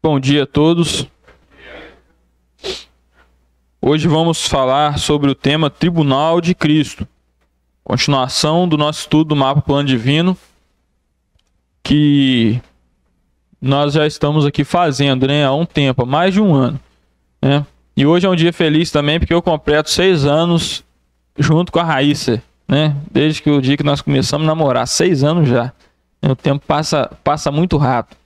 Bom dia a todos. Hoje vamos falar sobre o tema Tribunal de Cristo. Continuação do nosso estudo do Mapa Plano Divino, que nós já estamos aqui fazendo, há um tempo, há mais de um ano, E hoje é um dia feliz também, porque eu completo 6 anos junto com a Raíssa, Desde que o dia que nós começamos a namorar, 6 anos já. O tempo passa muito rápido.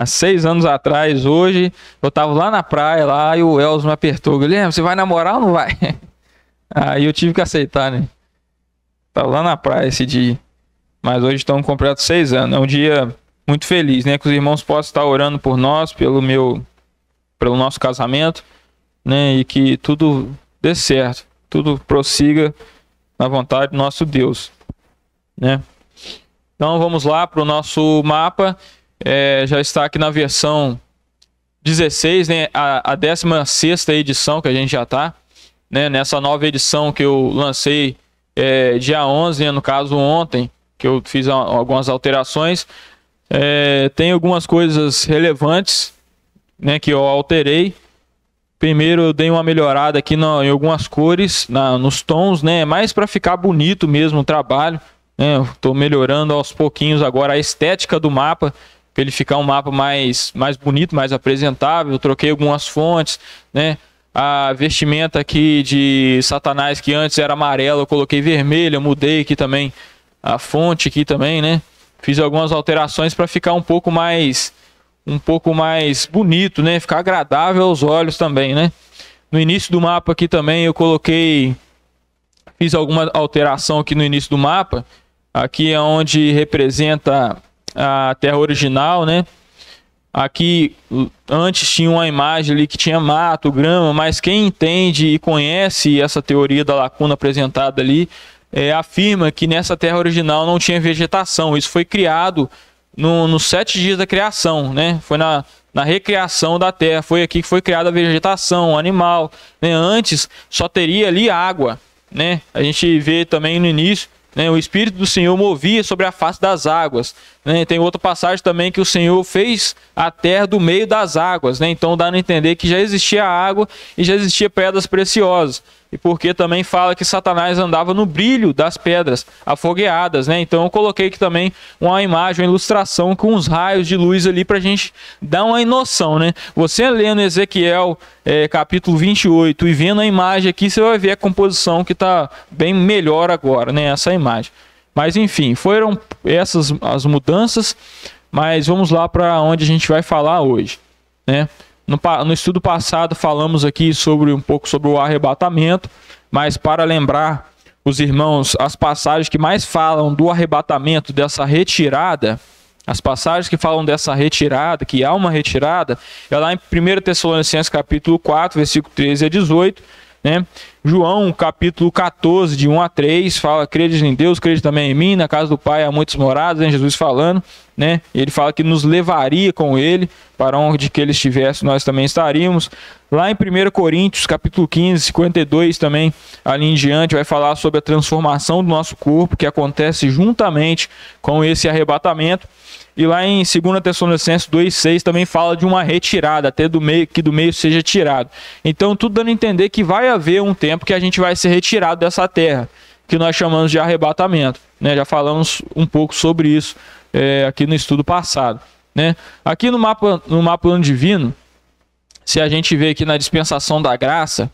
Há 6 anos atrás, hoje, eu estava lá na praia, lá, e o Elzo me apertou. Guilherme, você vai namorar ou não vai? Aí eu tive que aceitar, Estava lá na praia esse dia. Mas hoje estamos completos 6 anos. É um dia muito feliz, Que os irmãos possam estar orando por nós, pelo nosso casamento, E que tudo dê certo, tudo prossiga na vontade do nosso Deus, Então vamos lá para o nosso mapa. Já está aqui na versão 16, a 16ª edição que a gente já está, Nessa nova edição que eu lancei dia 11, no caso ontem, que eu fiz algumas alterações. Tem algumas coisas relevantes, que eu alterei. Primeiro eu dei uma melhorada aqui em algumas cores, nos tons, mais para ficar bonito mesmo o trabalho. Estou melhorando aos pouquinhos agora a estética do mapa, para ele ficar um mapa mais bonito, mais apresentável. Eu troquei algumas fontes, A vestimenta aqui de Satanás, que antes era amarela, eu coloquei vermelha. Eu mudei aqui também a fonte aqui também, Fiz algumas alterações para ficar um pouco mais bonito, Ficar agradável aos olhos também, No início do mapa aqui também eu fiz alguma alteração aqui no início do mapa. Aqui é onde representa a terra original, Aqui antes tinha uma imagem ali que tinha mato, grama, mas quem entende e conhece essa teoria da lacuna apresentada ali, afirma que nessa terra original não tinha vegetação. Isso foi criado nos 7 dias da criação, Foi na recriação da terra, foi aqui que foi criada a vegetação, animal, Antes só teria ali água, A gente vê também no início, o Espírito do Senhor movia sobre a face das águas, Tem outra passagem também que o Senhor fez a terra do meio das águas, Então dá a entender que já existia água e já existia pedras preciosas. E porque também fala que Satanás andava no brilho das pedras afogueadas, Então eu coloquei aqui também uma imagem, uma ilustração com uns raios de luz ali para a gente dar uma noção, Você lendo Ezequiel capítulo 28 e vendo a imagem aqui, você vai ver a composição que está bem melhor agora, Essa imagem. Mas enfim, foram essas as mudanças, mas vamos lá para onde a gente vai falar hoje, No estudo passado falamos aqui um pouco sobre o arrebatamento, mas para lembrar os irmãos, as passagens que mais falam do arrebatamento, dessa retirada, as passagens que falam dessa retirada, que há uma retirada, é lá em 1 Tessalonicenses capítulo 4, versículo 13 a 18, João capítulo 14, de 1 a 3, fala: credes em Deus, crede também em mim, na casa do Pai há muitas moradas, Jesus falando, Ele fala que nos levaria com Ele, para onde que Ele estivesse, nós também estaríamos. Lá em 1 Coríntios capítulo 15, 52 também, ali em diante, vai falar sobre a transformação do nosso corpo, que acontece juntamente com esse arrebatamento. E lá em 2 Tessalonicenses 2,6 também fala de uma retirada, até que do meio seja tirado. Então tudo dando a entender que vai haver um tempo que a gente vai ser retirado dessa terra, que nós chamamos de arrebatamento. Já falamos um pouco sobre isso aqui no estudo passado. Aqui no mapa Plano Divino, se a gente vê aqui na dispensação da graça,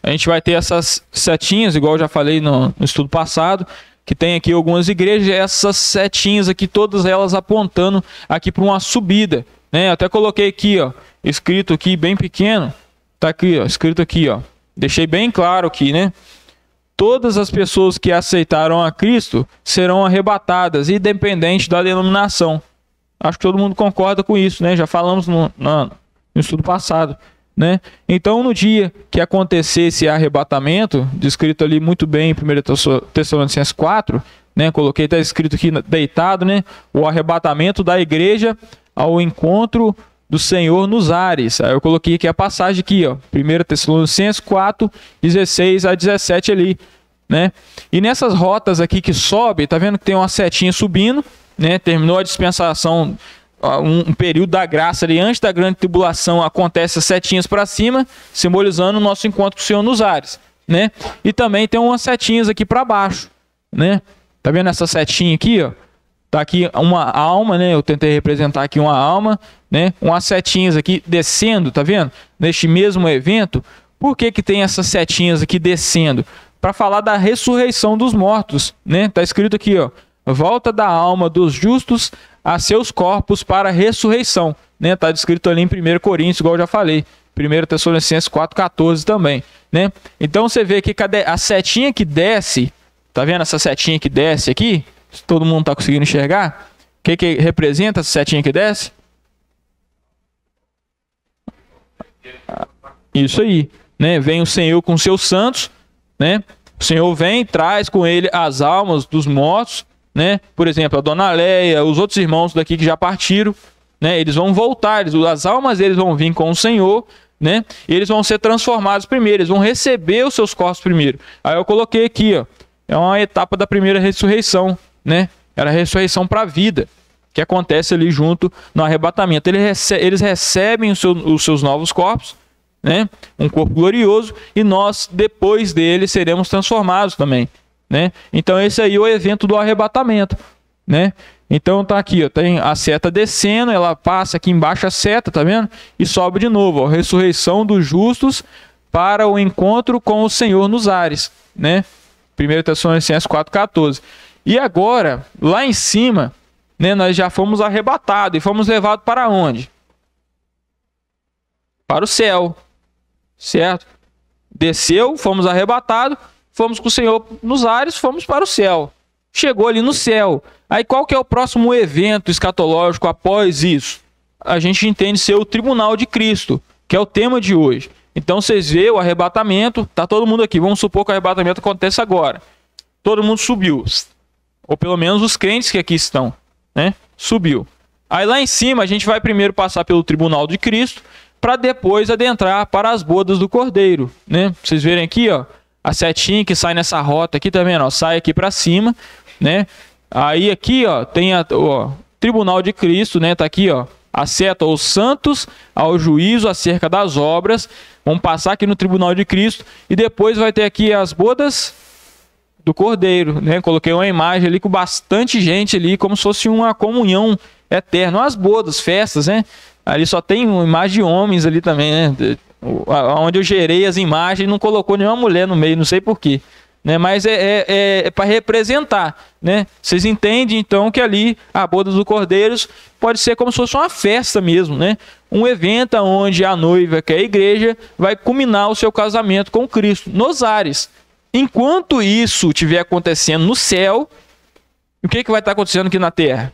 a gente vai ter essas setinhas, igual eu já falei no estudo passado, que tem aqui algumas igrejas, essas setinhas aqui, todas elas apontando aqui para uma subida, Até coloquei aqui, escrito aqui bem pequeno, tá aqui, escrito aqui, Deixei bem claro aqui, Todas as pessoas que aceitaram a Cristo serão arrebatadas, independente da denominação. Acho que todo mundo concorda com isso, Já falamos no estudo passado, Então, no dia que acontecer esse arrebatamento, descrito ali muito bem em 1 Tessalonicenses 4, coloquei, está escrito aqui deitado, o arrebatamento da igreja ao encontro do Senhor nos ares. Aí eu coloquei aqui a passagem aqui, 1 Tessalonicenses 4, 16 a 17 ali, E nessas rotas aqui que sobe, tá vendo que tem uma setinha subindo, Terminou a dispensação um período da graça ali, antes da grande tribulação, acontece as setinhas para cima, simbolizando o nosso encontro com o Senhor nos ares, né? E também tem umas setinhas aqui para baixo, né? Tá vendo essa setinha aqui, ó? Tá aqui uma alma, né? Eu tentei representar aqui uma alma, né? Umas setinhas aqui descendo, tá vendo? Neste mesmo evento. Por que que tem essas setinhas aqui descendo? Para falar da ressurreição dos mortos, né? Tá escrito aqui, ó: volta da alma dos justos a seus corpos para a ressurreição, né? Tá descrito ali em 1 Coríntios, igual eu já falei. 1 Tessalonicenses 4,14 também, né? Então você vê que cadê a setinha que desce? Tá vendo essa setinha que desce aqui? Se todo mundo tá conseguindo enxergar, o que representa essa setinha que desce? Isso aí, né? Vem o Senhor com seus santos, né? O Senhor vem, traz com ele as almas dos mortos, né? Por exemplo, a dona Leia, os outros irmãos daqui que já partiram, né? Eles vão voltar, as almas deles vão vir com o Senhor, né? E eles vão ser transformados primeiro, eles vão receber os seus corpos primeiro. Aí eu coloquei aqui, ó, é uma etapa da primeira ressurreição, né? Era a ressurreição para a vida, que acontece ali junto no arrebatamento. Eles recebem os seus novos corpos, né? Um corpo glorioso, e nós, depois dele, seremos transformados também, né? Então esse aí é o evento do arrebatamento, né? Então tá aqui, ó, tem a seta descendo, ela passa aqui embaixo a seta, tá vendo? E sobe de novo, ó, ressurreição dos justos para o encontro com o Senhor nos ares, né? 1 Tessalonicenses 4,14. E agora, lá em cima, né, nós já fomos arrebatados e fomos levados para onde? Para o céu, certo? Desceu, fomos arrebatados, fomos com o Senhor nos ares, fomos para o céu. Chegou ali no céu. Aí qual que é o próximo evento escatológico após isso? A gente entende ser o tribunal de Cristo, que é o tema de hoje. Então vocês veem o arrebatamento, tá todo mundo aqui. Vamos supor que o arrebatamento acontece agora. Todo mundo subiu. Ou pelo menos os crentes que aqui estão, né? Subiu. Aí lá em cima a gente vai primeiro passar pelo tribunal de Cristo, para depois adentrar para as bodas do Cordeiro, né? Vocês verem aqui, ó, a setinha que sai nessa rota aqui, tá vendo? Ó, sai aqui para cima, né? Aí aqui, ó, tem o tribunal de Cristo, né? Tá aqui, ó, a seta aos santos, ao juízo acerca das obras. Vamos passar aqui no tribunal de Cristo e depois vai ter aqui as bodas do Cordeiro, né? Coloquei uma imagem ali com bastante gente ali, como se fosse uma comunhão eterna, as bodas, festas, né? Ali só tem uma imagem de homens ali também, né? Onde eu gerei as imagens, não colocou nenhuma mulher no meio, não sei porquê, né? Mas é para representar, né? Vocês entendem então que ali a boda do Cordeiro pode ser como se fosse uma festa mesmo, né? Um evento onde a noiva, que é a igreja, vai culminar o seu casamento com Cristo nos ares. Enquanto isso estiver acontecendo no céu, o que vai estar acontecendo aqui na terra?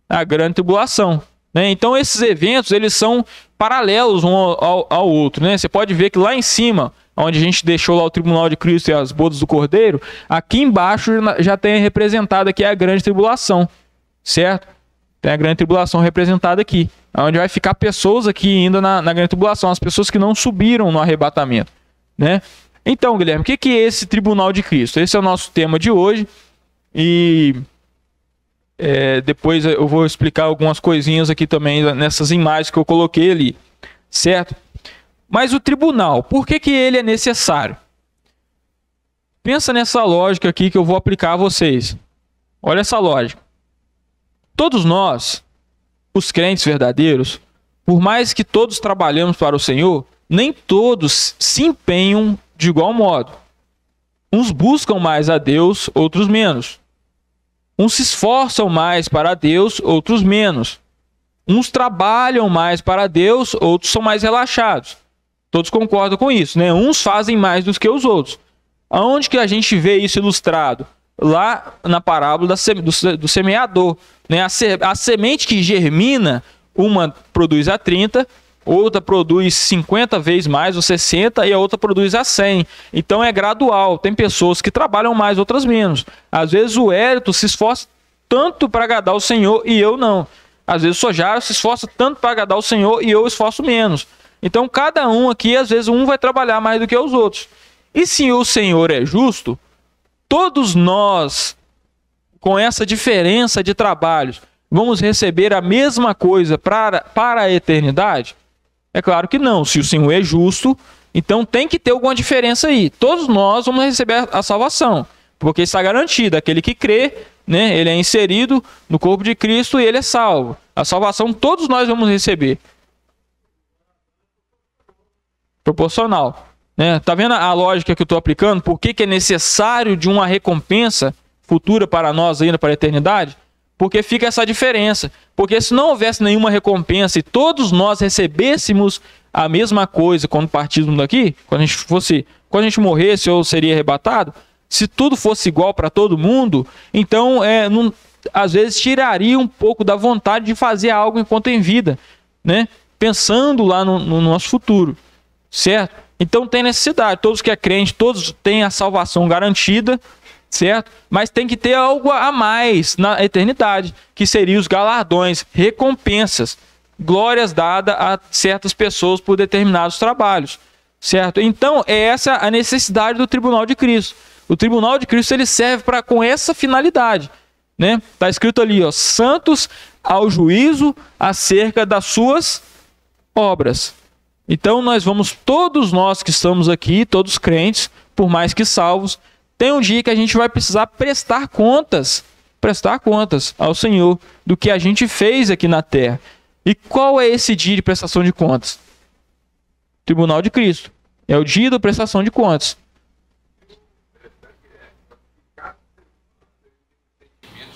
A grande tribulação, né? Então esses eventos, eles são paralelos um ao outro, né? Você pode ver que lá em cima, onde a gente deixou lá o tribunal de Cristo e as bodas do Cordeiro, aqui embaixo já tem representado aqui a grande tribulação, certo? Tem a grande tribulação representada aqui, onde vai ficar pessoas aqui ainda na grande tribulação, as pessoas que não subiram no arrebatamento, né? Então, Guilherme, o que é esse tribunal de Cristo? Esse é o nosso tema de hoje e depois eu vou explicar algumas coisinhas aqui também nessas imagens que eu coloquei ali, certo? Mas o tribunal, por que ele é necessário? Pensa nessa lógica aqui que eu vou aplicar a vocês. Olha essa lógica. Todos nós, os crentes verdadeiros, por mais que todos trabalhamos para o Senhor, nem todos se empenham de igual modo. Uns buscam mais a Deus, outros menos. Uns se esforçam mais para Deus, outros menos. Uns trabalham mais para Deus, outros são mais relaxados. Todos concordam com isso, né? Uns fazem mais do que os outros. Aonde que a gente vê isso ilustrado? Lá na parábola do semeador, né? A semente que germina, uma produz a 30, outra produz 50 vezes mais, ou 60, e a outra produz a 100. Então é gradual. Tem pessoas que trabalham mais, outras menos. Às vezes o Hérito se esforça tanto para agradar o Senhor e eu não. Às vezes o Sojaro se esforça tanto para agradar o Senhor e eu esforço menos. Então cada um aqui, às vezes um vai trabalhar mais do que os outros. E se o Senhor é justo, todos nós, com essa diferença de trabalhos, vamos receber a mesma coisa para a eternidade? É claro que não. Se o Senhor é justo, então tem que ter alguma diferença aí. Todos nós vamos receber a salvação, porque está garantido. Aquele que crê, né, ele é inserido no corpo de Cristo e ele é salvo. A salvação todos nós vamos receber. Proporcional. Né? Tá vendo a lógica que eu estou aplicando? Por que é necessário de uma recompensa futura para nós ainda, para a eternidade? Porque fica essa diferença. Porque se não houvesse nenhuma recompensa e todos nós recebêssemos a mesma coisa quando partíssemos daqui, quando a gente morresse ou seria arrebatado, se tudo fosse igual para todo mundo, então às vezes tiraria um pouco da vontade de fazer algo enquanto em vida, né? Pensando lá no nosso futuro, certo? Então tem necessidade, todos que é crente, todos têm a salvação garantida, certo? Mas tem que ter algo a mais na eternidade, que seriam os galardões, recompensas, glórias dadas a certas pessoas por determinados trabalhos, certo? Então, é essa a necessidade do tribunal de Cristo. O tribunal de Cristo ele serve com essa finalidade, né? Tá escrito ali, ó, santos ao juízo acerca das suas obras. Então, todos nós que estamos aqui, todos crentes, por mais que salvos, tem um dia que a gente vai precisar prestar contas ao Senhor do que a gente fez aqui na terra. E qual é esse dia de prestação de contas? Tribunal de Cristo. É o dia da prestação de contas.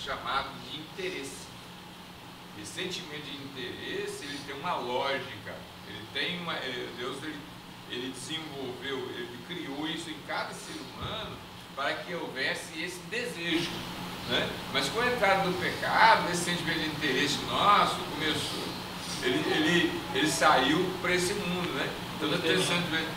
Chamado de interesse. Esse sentimento de interesse, ele tem uma lógica. Deus ele desenvolveu, ele criou isso em cada ser humano para que houvesse esse desejo, né? Mas com a entrada do pecado, esse sentimento de interesse nosso começou. Ele saiu para esse mundo, né?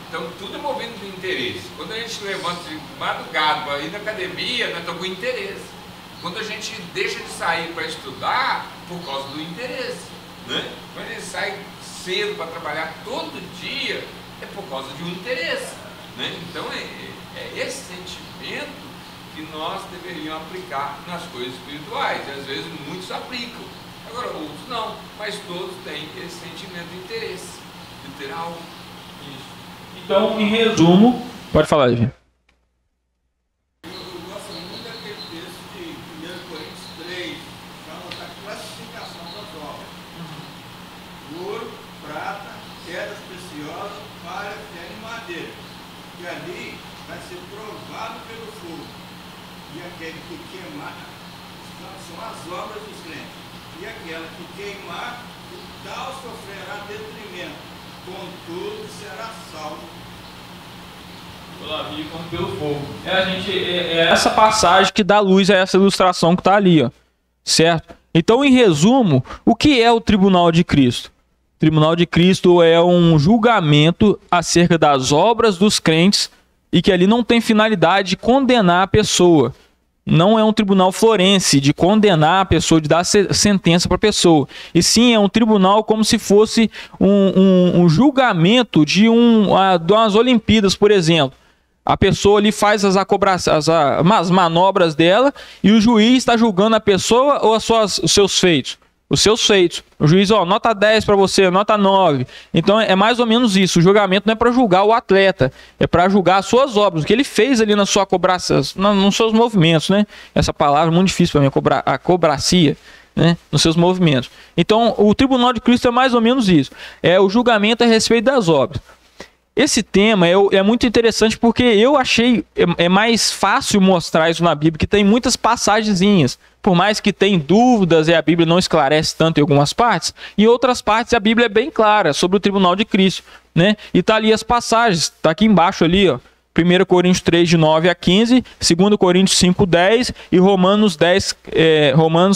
Então tudo é movido de interesse. Quando a gente levanta de madrugada para ir na academia, nós estamos com interesse. Quando a gente deixa de sair para estudar, por causa do interesse, né? Quando a gente sai cedo para trabalhar todo dia, é por causa de um interesse, né? Então é esse sentimento que nós deveríamos aplicar nas coisas espirituais. E às vezes muitos aplicam, agora outros não, mas todos têm esse sentimento de interesse, de ter algo. Isso. Então, em resumo, pode falar, Levi. Eu gosto muito daquele texto de 1 Coríntios 3, fala da classificação das obras. Ouro, prata, pedras preciosas, palha, ferro e madeira. E ali vai ser provado pelo fogo. E aquele que queimar, são as obras dos crentes. E aquela que queimar, o tal sofrerá detrimento, contudo será salvo. Como pelo fogo. É essa passagem que dá luz a essa ilustração que está ali, ó, certo? Então, em resumo, o que é o tribunal de Cristo? O tribunal de Cristo é um julgamento acerca das obras dos crentes e que ali não tem finalidade de condenar a pessoa. Não é um tribunal florense de condenar a pessoa, de dar sentença para a pessoa. E sim, é um tribunal como se fosse um julgamento de umas Olimpíadas, por exemplo. A pessoa ali faz as manobras dela e o juiz está julgando a pessoa ou os seus feitos? Os seus feitos. O juiz, nota 10 para você, nota 9. Então é mais ou menos isso. O julgamento não é para julgar o atleta, é para julgar as suas obras, o que ele fez ali na sua cobracia, nos seus movimentos, né? Essa palavra é muito difícil para mim, a cobracia, né? Nos seus movimentos. Então o tribunal de Cristo é mais ou menos isso. É o julgamento a respeito das obras. Esse tema é muito interessante porque eu achei mais fácil mostrar isso na Bíblia, que tem muitas passagenzinhas. Por mais que tenha dúvidas e a Bíblia não esclarece tanto em algumas partes, em outras partes a Bíblia é bem clara sobre o tribunal de Cristo, né? E tá ali as passagens, tá aqui embaixo ali, ó. 1 Coríntios 3, de 9 a 15, 2 Coríntios 5, 10 e Romanos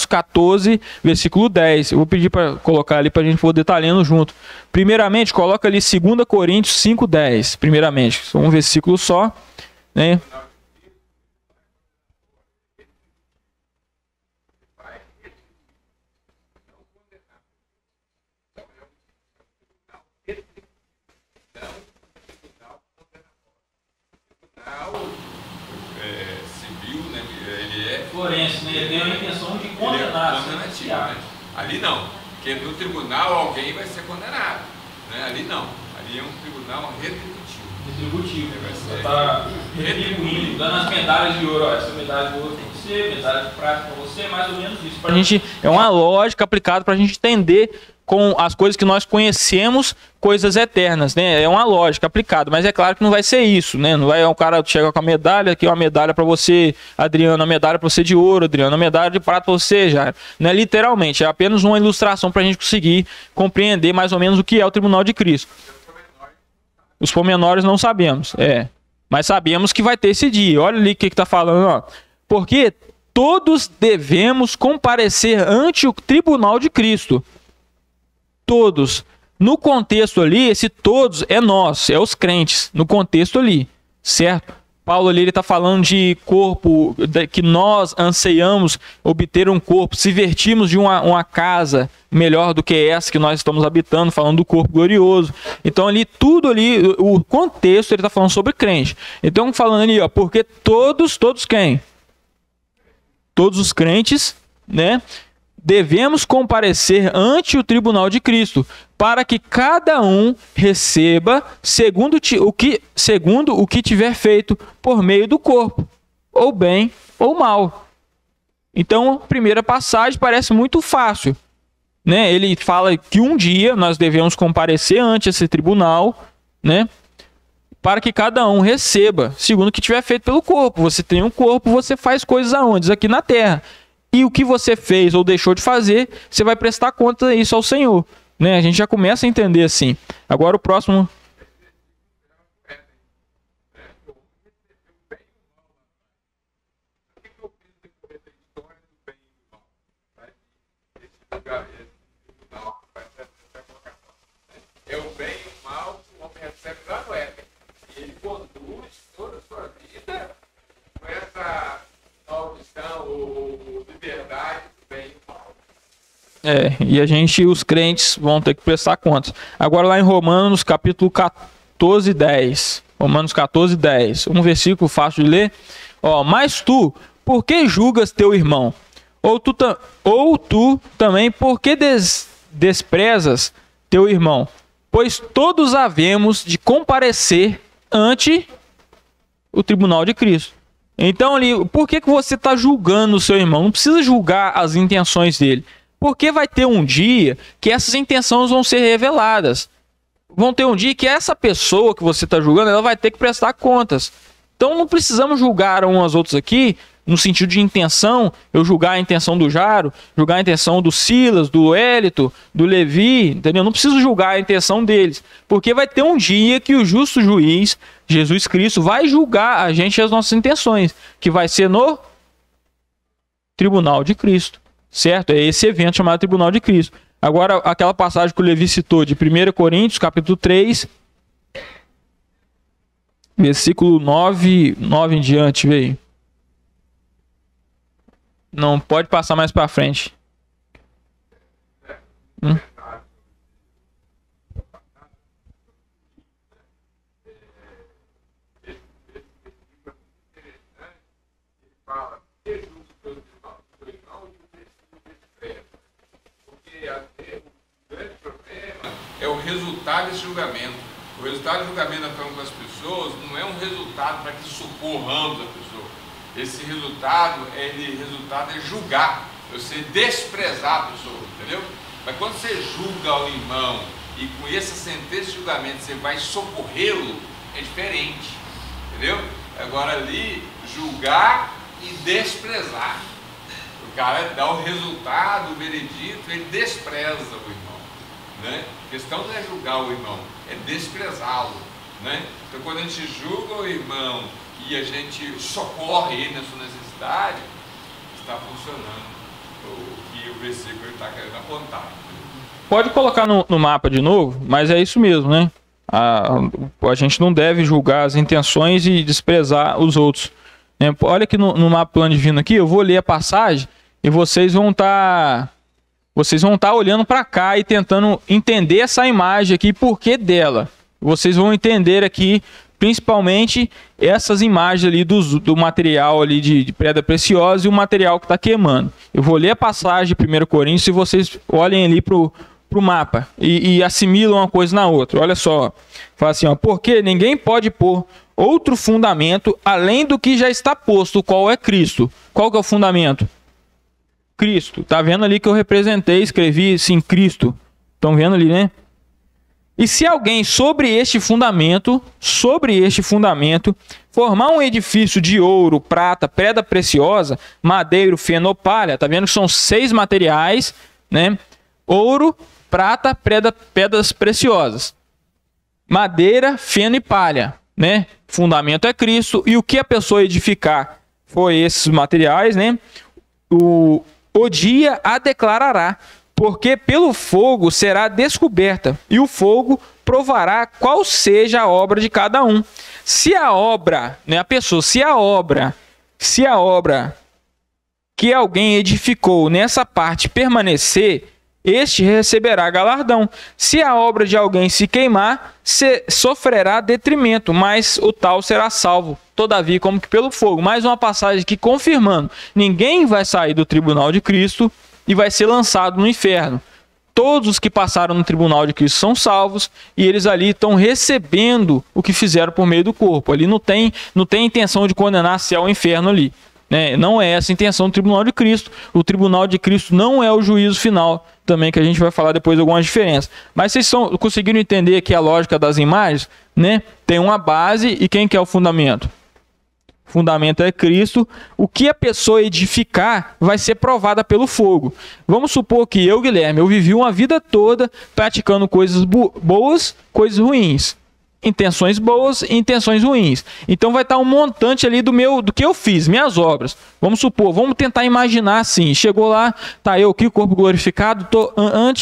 14, versículo 10. Eu vou pedir para colocar ali para a gente poder estar lendo junto. Primeiramente, coloca ali 2 Coríntios 5, 10. Primeiramente, um versículo só, né? Civil, né? Ele é Florense, né? Ele tem a intenção de condenar, condenativo, né? Ali não, porque no tribunal alguém vai ser condenado, né? Ali não, ali é um tribunal retributivo. Retributivo, Vai ser está retribuindo, dando as medalhas de ouro, ó, essa medalha de ouro para você, medalha de prata para você, mais ou menos isso. Pra gente, é uma lógica aplicada para a gente entender com as coisas que nós conhecemos, coisas eternas, né? É uma lógica aplicada, mas é claro que não vai ser isso, né? Não vai o cara chega com a medalha, aqui uma medalha para você, Adriano, uma medalha para você de ouro, Adriano, uma medalha de prata para você, já. Não é literalmente, é apenas uma ilustração para a gente conseguir compreender mais ou menos o que é o tribunal de Cristo. Os pormenores não sabemos, mas sabemos que vai ter esse dia. Olha ali o que está falando, ó. Porque todos devemos comparecer ante o tribunal de Cristo. Todos. No contexto ali, esse todos é nós, é os crentes, no contexto ali, certo? Paulo ali, ele está falando de corpo, que nós anseiamos obter um corpo, se vertimos de uma casa melhor do que essa que nós estamos habitando, falando do corpo glorioso. Então ali, tudo ali, o contexto, ele está falando sobre crente. Então falando ali, ó, porque todos quem? Todos os crentes, né? Devemos comparecer ante o tribunal de Cristo, para que cada um receba segundo o que tiver feito por meio do corpo, ou bem ou mal. Então, a primeira passagem parece muito fácil, né? Ele fala que um dia nós devemos comparecer ante esse tribunal, né? Para que cada um receba segundo o que tiver feito pelo corpo. Você tem um corpo, você faz coisas aonde? Aqui na terra. E o que você fez ou deixou de fazer, você vai prestar conta disso ao Senhor. Né? A gente já começa a entender assim. Agora o próximo. É o bem e o mal que o homem recebe lá no Éden. E ele conduz toda a sua vida com essa maldição ou liberdade do bem e do mal. E a gente, os crentes, vão ter que prestar contas. Agora lá em Romanos, capítulo 14, 10. Romanos 14, 10. Um versículo fácil de ler. Ó, mas tu, por que julgas teu irmão? Ou tu também, por que desprezas teu irmão? Pois todos havemos de comparecer ante o tribunal de Cristo. Então, ali, por que você está julgando o seu irmão? Não precisa julgar as intenções dele. Porque vai ter um dia que essas intenções vão ser reveladas. Vão ter um dia que essa pessoa que você está julgando, ela vai ter que prestar contas. Então, não precisamos julgar uns aos outros aqui, no sentido de intenção, eu julgar a intenção do Jaro, julgar a intenção do Silas, do Hélito, do Levi, entendeu? Não preciso julgar a intenção deles, porque vai ter um dia que o justo juiz, Jesus Cristo, vai julgar a gente e as nossas intenções, que vai ser no tribunal de Cristo, certo? É esse evento chamado tribunal de Cristo. Agora, aquela passagem que o Levi citou de 1 Coríntios, capítulo 3, versículo 9 em diante, veio. Não, pode passar mais para frente. É o resultado desse julgamento. O resultado do julgamento da forma com as pessoas não é um resultado para que socorramos a pessoa. Esse resultado é julgar, você desprezar a pessoa, entendeu? Mas quando você julga o irmão e com essa sentença de julgamento você vai socorrê-lo, é diferente, entendeu? Agora ali, julgar e desprezar. O cara dá o resultado, o veredito, ele despreza o irmão, né? A questão não é julgar o irmão, é desprezá-lo, né? Então quando a gente julga o irmão e a gente socorre ele na sua necessidade, está funcionando o que o versículo está querendo apontar. Pode colocar no mapa de novo, mas é isso mesmo, né? A gente não deve julgar as intenções e desprezar os outros. Né? Olha aqui no mapa plano divino aqui, eu vou ler a passagem e vocês vão estar olhando para cá e tentando entender essa imagem aqui, por que dela. Vocês vão entender aqui principalmente essas imagens ali do material ali de pedra preciosa e o material que está queimando. Eu vou ler a passagem de 1 Coríntios e vocês olhem ali para o mapa e assimilam uma coisa na outra. Olha só, fala assim, ó, porque ninguém pode pôr outro fundamento além do que já está posto, qual é Cristo. Qual que é o fundamento? Cristo. Tá vendo ali que eu representei, escrevi assim, Cristo. Estão vendo ali, né? E se alguém sobre este fundamento, formar um edifício de ouro, prata, pedra preciosa, madeiro, feno ou palha, tá vendo que são 6 materiais, né? Ouro, prata, pedras preciosas, madeira, feno e palha, né? Fundamento é Cristo, e o que a pessoa edificar foi esses materiais, né? O dia a declarará, porque pelo fogo será descoberta, e o fogo provará qual seja a obra de cada um. Se a obra, né, se a obra que alguém edificou nessa parte permanecer, este receberá galardão. Se a obra de alguém se queimar, sofrerá detrimento, mas o tal será salvo, todavia, como que pelo fogo. Mais uma passagem aqui confirmando: ninguém vai sair do tribunal de Cristo e vai ser lançado no inferno. Todos os que passaram no tribunal de Cristo são salvos, e eles ali estão recebendo o que fizeram por meio do corpo. Ali não tem intenção de condenar céu ou inferno ali, né? Não é essa a intenção do tribunal de Cristo. O tribunal de Cristo não é o juízo final, também, que a gente vai falar depois algumas diferenças. Mas vocês conseguiram entender aqui a lógica das imagens, né? Tem uma base, e quem que é o fundamento? O fundamento é Cristo. O que a pessoa edificar vai ser provada pelo fogo. Vamos supor que eu, Guilherme, eu vivi uma vida toda praticando coisas boas, coisas ruins. Intenções boas e intenções ruins. Então vai estar um montante ali do que eu fiz, minhas obras. Vamos supor, vamos tentar imaginar assim. Chegou lá, tá eu aqui, corpo glorificado, tô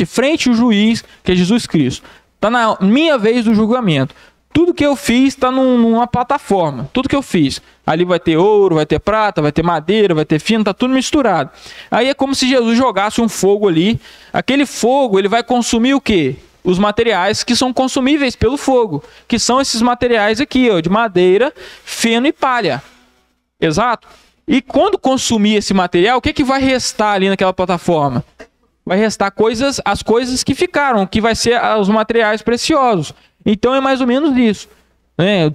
frente ao juiz, que é Jesus Cristo. Tá na minha vez do julgamento. Tudo que eu fiz está numa plataforma. Tudo que eu fiz. Ali vai ter ouro, vai ter prata, vai ter madeira, vai ter fino, tá tudo misturado. Aí é como se Jesus jogasse um fogo ali. Aquele fogo, ele vai consumir o quê? Os materiais que são consumíveis pelo fogo, que são esses materiais aqui, ó, de madeira, feno e palha. Exato? E quando consumir esse material, o que vai restar ali naquela plataforma? Vai restar as coisas que ficaram, que vai ser os materiais preciosos. Então é mais ou menos isso.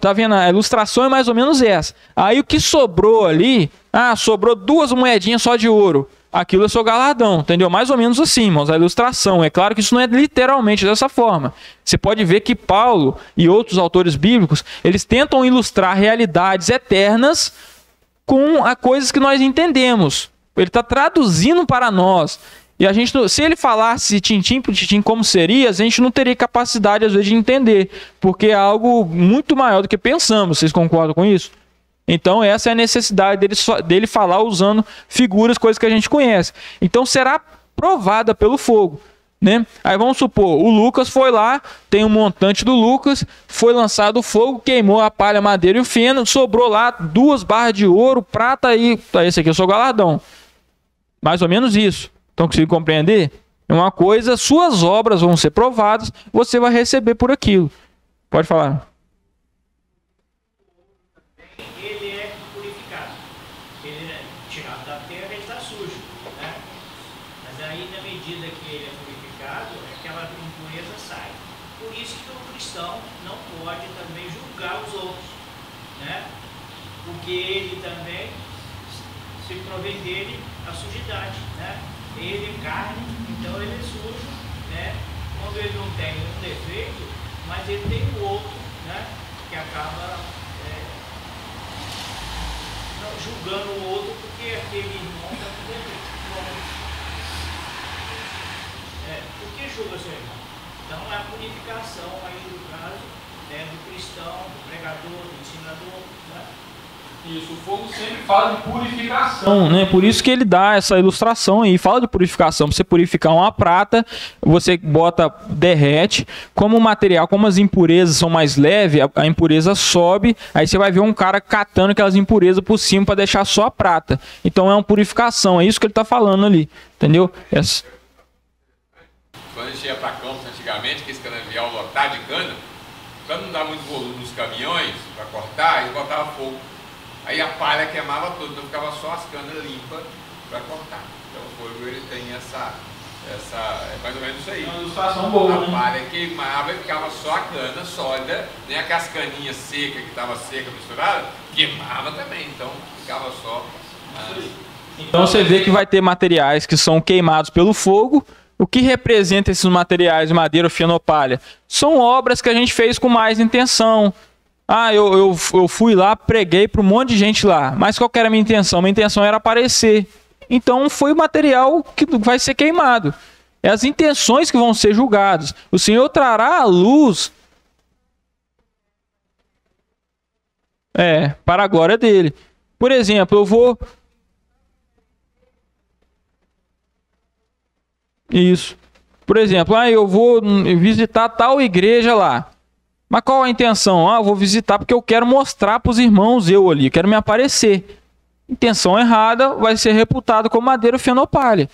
Tá vendo? A ilustração é mais ou menos essa. Aí o que sobrou ali, sobrou 2 moedinhas só de ouro. Aquilo é seu galardão, entendeu? Mais ou menos assim, irmãos, a ilustração. É claro que isso não é literalmente dessa forma. Você pode ver que Paulo e outros autores bíblicos, eles tentam ilustrar realidades eternas com coisas que nós entendemos. Ele está traduzindo para nós. E a gente, se ele falasse tintim por tintim como seria, a gente não teria capacidade, às vezes, de entender. Porque é algo muito maior do que pensamos. Vocês concordam com isso? Então essa é a necessidade dele falar usando figuras, coisas que a gente conhece. Então será provada pelo fogo, né? Aí vamos supor, o Lucas foi lá, tem um montante do Lucas, foi lançado o fogo, queimou a palha, a madeira e o feno, sobrou lá 2 barras de ouro, prata e esse aqui é o seu galardão. Mais ou menos isso. Então conseguindo compreender? É uma coisa, suas obras vão ser provadas, você vai receber por aquilo. Pode falar. Porque ele também se provém dele a sujidade, né? Ele é carne, então ele é sujo, né? Quando ele não tem um defeito, mas ele tem o outro, né? Que acaba julgando o outro porque aquele irmão está com defeito. Por que julga seu irmão? Então é a purificação aí do caso, né, do cristão, do pregador, do ensinador, né? Isso, o fogo sempre fala de purificação, né? Por isso que ele dá essa ilustração aí, fala de purificação. Pra você purificar uma prata, você derrete, como o material, como as impurezas são mais leves, a impureza sobe, aí você vai ver um cara catando aquelas impurezas por cima para deixar só a prata. Então é uma purificação, é isso que ele está falando ali, entendeu? Quando a gente ia para campos antigamente, que esse canavial lotado de cana, para não dar muito volume nos caminhões, para cortar, eles botavam fogo. Aí a palha queimava tudo, então ficava só as canas limpas para cortar. Então o fogo ele tem essa é mais ou menos isso aí. É uma ilustração boa, a né? palha queimava e ficava só a cana sólida, nem aquelas caninhas secas que estava seca misturada, queimava também, então ficava só. Então você vê que vai ter materiais que são queimados pelo fogo. O que representa esses materiais de madeira ou feno ou palha? São obras que a gente fez com mais intenção. Ah, eu fui lá, preguei para um monte de gente lá. Mas qual que era a minha intenção? Minha intenção era aparecer. Então foi o material que vai ser queimado. É as intenções que vão ser julgadas. O Senhor trará à luz para a glória dele. Por exemplo, eu vou... Isso. Por exemplo, eu vou visitar tal igreja lá. Mas qual a intenção? Eu vou visitar porque eu quero mostrar para os irmãos eu ali, quero me aparecer. Intenção errada, vai ser reputado como madeira ou feno ou palha.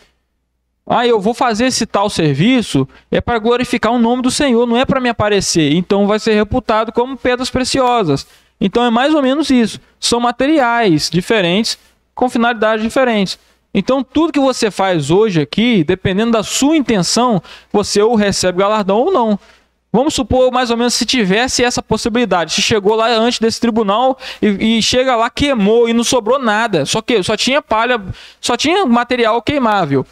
Eu vou fazer esse tal serviço para glorificar o nome do Senhor, não é para me aparecer. Então vai ser reputado como pedras preciosas. Então é mais ou menos isso. São materiais diferentes com finalidades diferentes. Então, tudo que você faz hoje aqui, dependendo da sua intenção, você ou recebe galardão ou não. Vamos supor, mais ou menos, se tivesse essa possibilidade. Se chegou lá antes desse tribunal e chega lá, queimou e não sobrou nada. Só tinha palha, só tinha material queimável.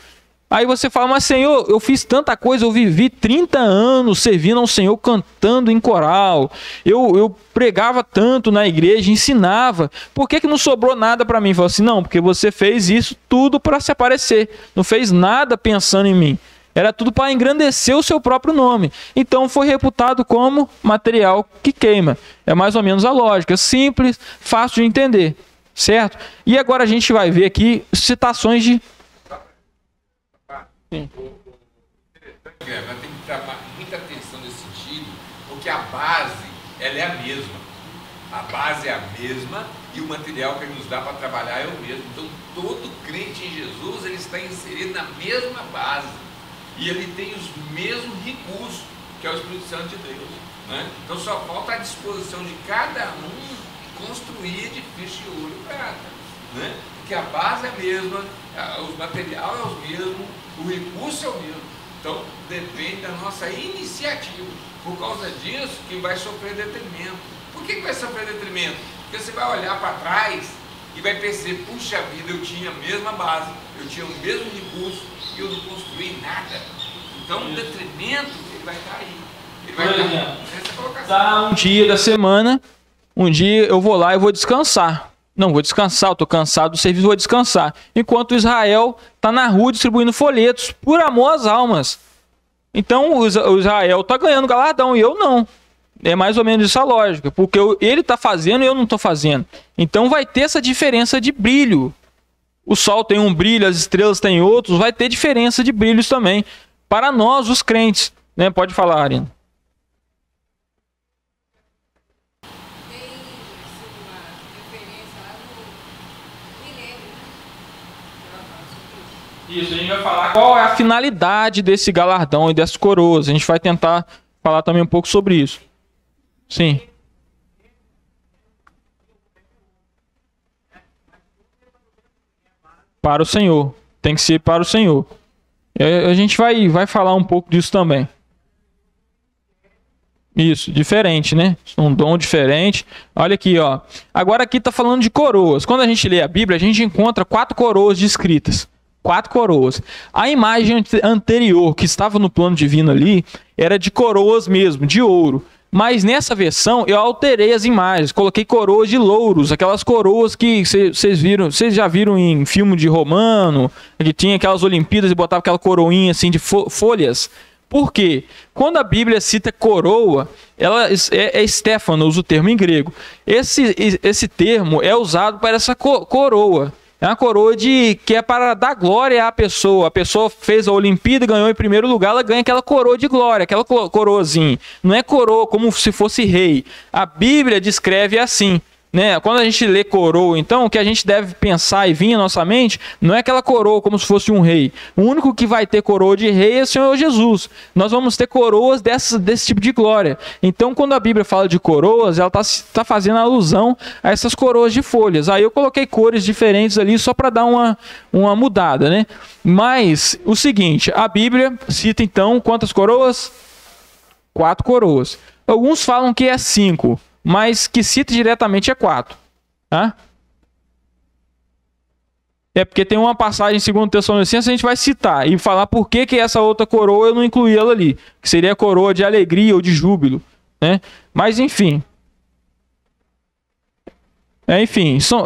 Aí você fala, mas Senhor, eu fiz tanta coisa, eu vivi 30 anos servindo ao Senhor, cantando em coral. Eu pregava tanto na igreja, ensinava. Por que não sobrou nada para mim? Falou assim, não, porque você fez isso tudo para se aparecer. Não fez nada pensando em mim. Era tudo para engrandecer o seu próprio nome. Então foi reputado como material que queima. É mais ou menos a lógica. Simples, fácil de entender. Certo? E agora a gente vai ver aqui citações de... Sim. Mas tem que dar muita atenção nesse sentido, porque a base ela é a mesma. A base é a mesma e o material que ele nos dá para trabalhar é o mesmo. Então todo crente em Jesus ele está inserido na mesma base e ele tem os mesmos recursos, que é o Espírito Santo de Deus, né? Então só falta a disposição de cada um construir edifício de ouro e prata, né? Porque a base é a mesma, os materiais é o mesmo, o recurso é o mesmo. Então depende da nossa iniciativa. Por causa disso que vai sofrer detrimento. Por que vai sofrer detrimento? Porque você vai olhar para trás e vai perceber, puxa vida, eu tinha a mesma base, eu tinha o mesmo recurso e eu não construí nada. Então o detrimento ele vai estar aí. Ele vai estar nessa colocação. Tá um dia da semana, um dia eu vou lá e vou descansar. Não, vou descansar, eu estou cansado do serviço, vou descansar. Enquanto Israel está na rua distribuindo folhetos por amor às almas. Então o Israel está ganhando galardão e eu não. É mais ou menos essa lógica. Porque ele está fazendo e eu não estou fazendo. Então vai ter essa diferença de brilho. O sol tem um brilho, as estrelas têm outros. Vai ter diferença de brilhos também. Para nós, os crentes. Né? Pode falar, Arina. Isso, a gente vai falar qual é a finalidade desse galardão e dessas coroas. A gente vai tentar falar também um pouco sobre isso. Sim. Para o Senhor. Tem que ser para o Senhor. A gente vai falar um pouco disso também. Isso, diferente, né? Um dom diferente. Olha aqui, ó. Agora aqui está falando de coroas. Quando a gente lê a Bíblia, a gente encontra 4 coroas descritas. 4 coroas. A imagem anterior que estava no plano divino ali era de coroas mesmo, de ouro. Mas nessa versão eu alterei as imagens, coloquei coroas de louros, aquelas coroas que vocês já viram em filme de romano, que tinha aquelas Olimpíadas e botava aquela coroinha assim de folhas. Por quê? Quando a Bíblia cita coroa, ela é Stéphanos, o termo em grego. Esse termo é usado para essa coroa. É uma coroa que é para dar glória à pessoa. A pessoa fez a Olimpíada, ganhou em primeiro lugar, ela ganha aquela coroa de glória, aquela coroazinha. Não é coroa como se fosse rei. A Bíblia descreve assim. né? Quando a gente lê coroa, então, o que a gente deve pensar e vir à nossa mente não é aquela coroa como se fosse um rei. O único que vai ter coroa de rei é o Senhor Jesus. Nós vamos ter coroas desse tipo de glória. Então, quando a Bíblia fala de coroas, ela está fazendo alusão a essas coroas de folhas. Aí eu coloquei cores diferentes ali só para dar uma mudada, né? Mas o seguinte, a Bíblia cita então quantas coroas? 4 coroas. Alguns falam que é 5. Mas que cita diretamente é 4. Tá? É porque tem uma passagem em 2 Tessalonicenses, a gente vai citar e falar por que essa outra coroa eu não incluí ela ali, que seria a coroa de alegria ou de júbilo, né? Mas enfim. São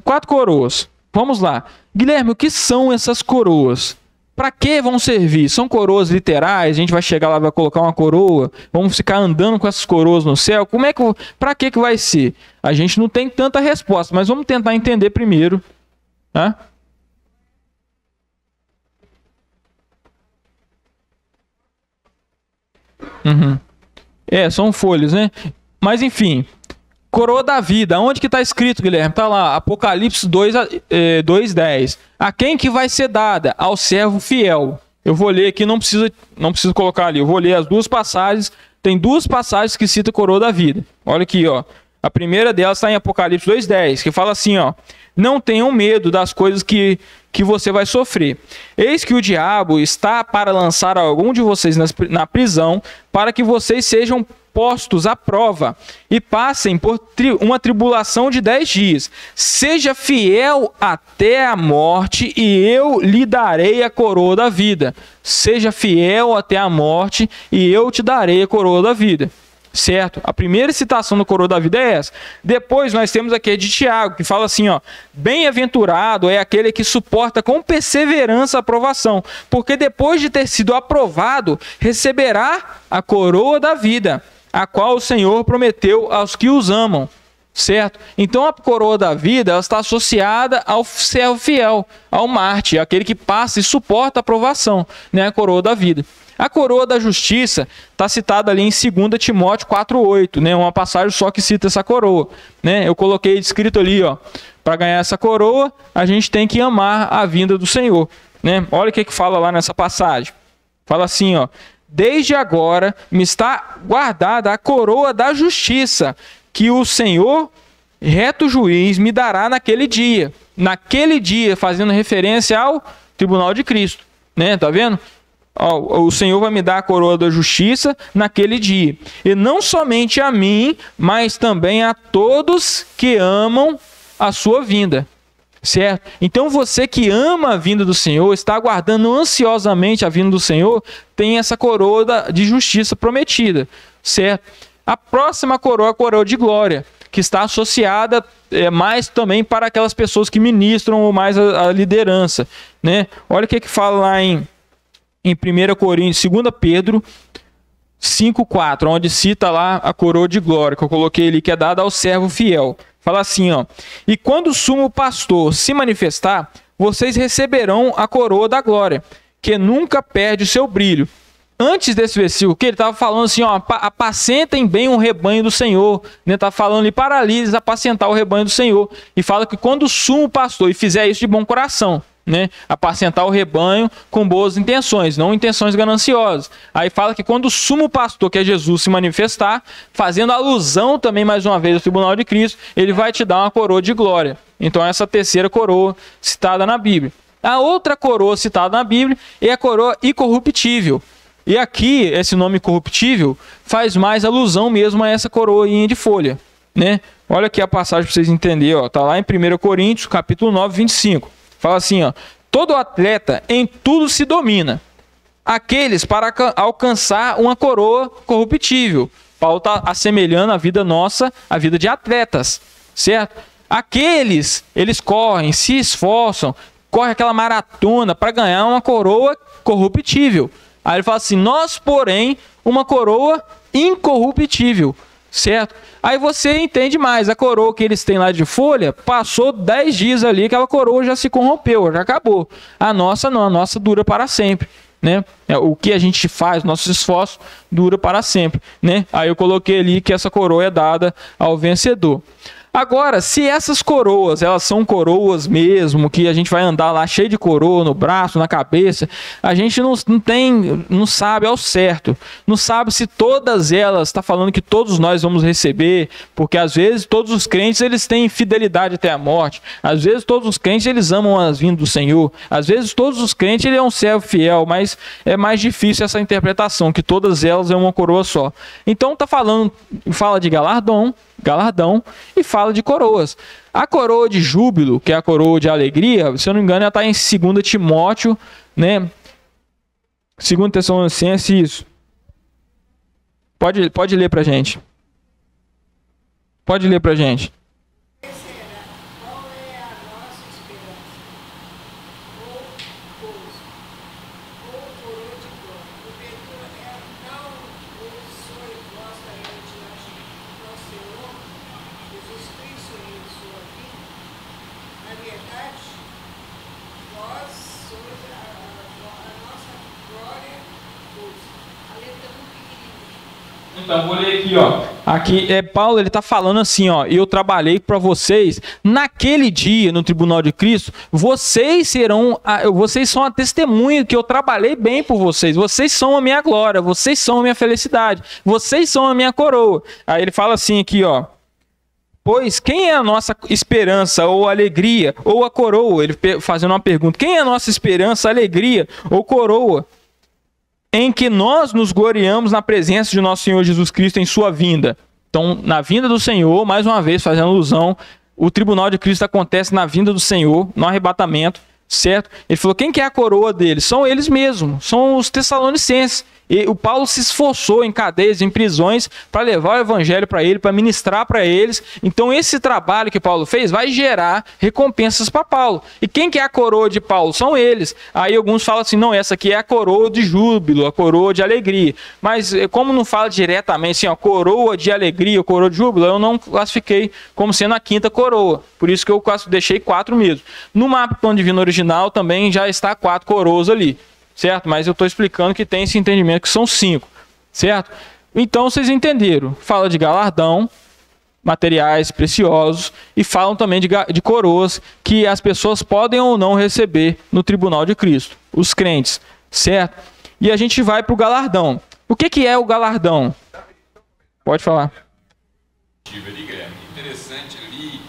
4 coroas. Vamos lá. Guilherme, o que são essas coroas? Para que vão servir? São coroas literais? A gente vai chegar lá e vai colocar uma coroa? Vamos ficar andando com essas coroas no céu? Para que vai ser? A gente não tem tanta resposta, mas vamos tentar entender primeiro. Tá? São folhas, né? Mas enfim, coroa da vida. Onde que está escrito, Guilherme? Está lá, Apocalipse 2:10. A quem que vai ser dada? Ao servo fiel. Eu vou ler aqui, não precisa colocar ali. Eu vou ler as 2 passagens. Tem 2 passagens que citam coroa da vida. Olha aqui, ó. A primeira delas está em Apocalipse 2:10, que fala assim, ó: não tenham medo das coisas que você vai sofrer. Eis que o diabo está para lançar algum de vocês na prisão, para que vocês sejam postos à prova e passem por uma tribulação de 10 dias. Seja fiel até a morte e eu lhe darei a coroa da vida. Seja fiel até a morte e eu te darei a coroa da vida. Certo? A primeira citação do coroa da vida é essa. Depois nós temos aqui a de Tiago, que fala assim, ó: bem-aventurado é aquele que suporta com perseverança a aprovação, porque depois de ter sido aprovado, receberá a coroa da vida, a qual o Senhor prometeu aos que os amam. Certo? Então a coroa da vida ela está associada ao servo fiel, ao mártir, aquele que passa e suporta a aprovação, né? A coroa da vida. A coroa da justiça está citada ali em 2 Timóteo 4:8, né? Uma passagem só que cita essa coroa, né? Eu coloquei escrito ali, ó: para ganhar essa coroa, a gente tem que amar a vinda do Senhor, né? Olha o que fala lá nessa passagem. Fala assim, ó: desde agora me está guardada a coroa da justiça, que o Senhor, reto juiz, me dará naquele dia. Naquele dia, fazendo referência ao tribunal de Cristo, né? Tá vendo? O Senhor vai me dar a coroa da justiça naquele dia. E não somente a mim, mas também a todos que amam a sua vinda. Certo? Então você que ama a vinda do Senhor, está aguardando ansiosamente a vinda do Senhor, tem essa coroa de justiça prometida. Certo? A próxima coroa é a coroa de glória, que está associada mais também para aquelas pessoas que ministram ou mais a liderança, né? Olha o que fala lá em 1 Coríntios, 2 Pedro 5:4, onde cita lá a coroa de glória, que eu coloquei ali, que é dada ao servo fiel. Fala assim, ó: e quando o sumo pastor se manifestar, vocês receberão a coroa da glória, que nunca perde o seu brilho. Antes desse versículo, que ele estava falando assim, ó: apacentem bem o rebanho do Senhor, né? Está falando ali para ali apacentar o rebanho do Senhor. E fala que quando o sumo pastor fizer isso de bom coração, né? Apacentar o rebanho com boas intenções, não intenções gananciosas. Aí fala que quando o sumo pastor, que é Jesus, se manifestar, fazendo alusão também mais uma vez ao tribunal de Cristo, ele vai te dar uma coroa de glória. Então essa terceira coroa citada na Bíblia. A outra coroa citada na Bíblia é a coroa incorruptível. E aqui, esse nome corruptível faz mais alusão mesmo a essa coroinha de folha, né? Olha aqui a passagem para vocês entenderem, ó. Tá lá em 1 Coríntios, capítulo 9, 25. Fala assim, ó: todo atleta em tudo se domina. Aqueles para alcançar uma coroa corruptível. Paulo está assemelhando a vida nossa, a vida de atletas, certo? Aqueles, eles correm, se esforçam, correm aquela maratona para ganhar uma coroa corruptível. Aí ele fala assim: nós, porém, uma coroa incorruptível, certo? Aí você entende mais, a coroa que eles têm lá de folha, passou 10 dias ali, aquela coroa já se corrompeu, já acabou. A nossa não, a nossa dura para sempre, né? O que a gente faz, nosso esforço dura para sempre, né? Aí eu coloquei ali que essa coroa é dada ao vencedor. Agora, se essas coroas, elas são coroas mesmo, que a gente vai andar lá cheio de coroa no braço, na cabeça, a gente não sabe ao certo. Não sabe se todas elas, está falando que todos nós vamos receber, porque às vezes todos os crentes, eles têm fidelidade até a morte. Às vezes todos os crentes, eles amam as vindas do Senhor. Às vezes todos os crentes, ele é um servo fiel, mas é mais difícil essa interpretação, que todas elas é uma coroa só. Então fala de galardão e fala de coroas. A coroa de júbilo, que é a coroa de alegria, se eu não me engano, ela está em 2 Timóteo, né? 2 Tessalonicenses, isso. Pode ler pra gente. Pode ler pra gente. Qual é a nossa esperança? Ou gozo, ou coroa de glória. Porventura não o Senhor vossa diante de nosso Senhor, Jesus Cristo em sua vida? Na verdade, nós somos a nossa glória, gozo. A letra é muito pequenininha. Então, vou ler aqui, ó. Aqui, Paulo, ele está falando assim, ó, eu trabalhei para vocês, naquele dia, no tribunal de Cristo, vocês são a testemunha que eu trabalhei bem por vocês são a minha glória, vocês são a minha felicidade, vocês são a minha coroa. Aí ele fala assim aqui, ó, pois quem é a nossa esperança ou alegria ou a coroa? Ele fazendo uma pergunta, quem é a nossa esperança, alegria ou coroa? Em que nós nos gloriamos na presença de nosso Senhor Jesus Cristo em sua vinda. Então, na vinda do Senhor, mais uma vez, fazendo alusão, o tribunal de Cristo acontece na vinda do Senhor, no arrebatamento, certo? Ele falou, quem que é a coroa deles? São eles mesmos, são os Tessalonicenses. E o Paulo se esforçou em cadeias, em prisões, para levar o evangelho para ele, para ministrar para eles. Então esse trabalho que Paulo fez vai gerar recompensas para Paulo. E quem que é a coroa de Paulo? São eles. Aí alguns falam assim, não, essa aqui é a coroa de júbilo, a coroa de alegria. Mas como não fala diretamente assim, ó, coroa de alegria, coroa de júbilo, eu não classifiquei como sendo a 5ª coroa. Por isso que eu deixei 4 mesmo. No mapa plano divino original também já está 4 coroas ali. Certo? Mas eu estou explicando que tem esse entendimento que são 5, certo? Então vocês entenderam. Fala de galardão, materiais preciosos, e falam também de coroas que as pessoas podem ou não receber no tribunal de Cristo, os crentes, certo? E a gente vai para o galardão. O que é o galardão? Pode falar. Interessante ali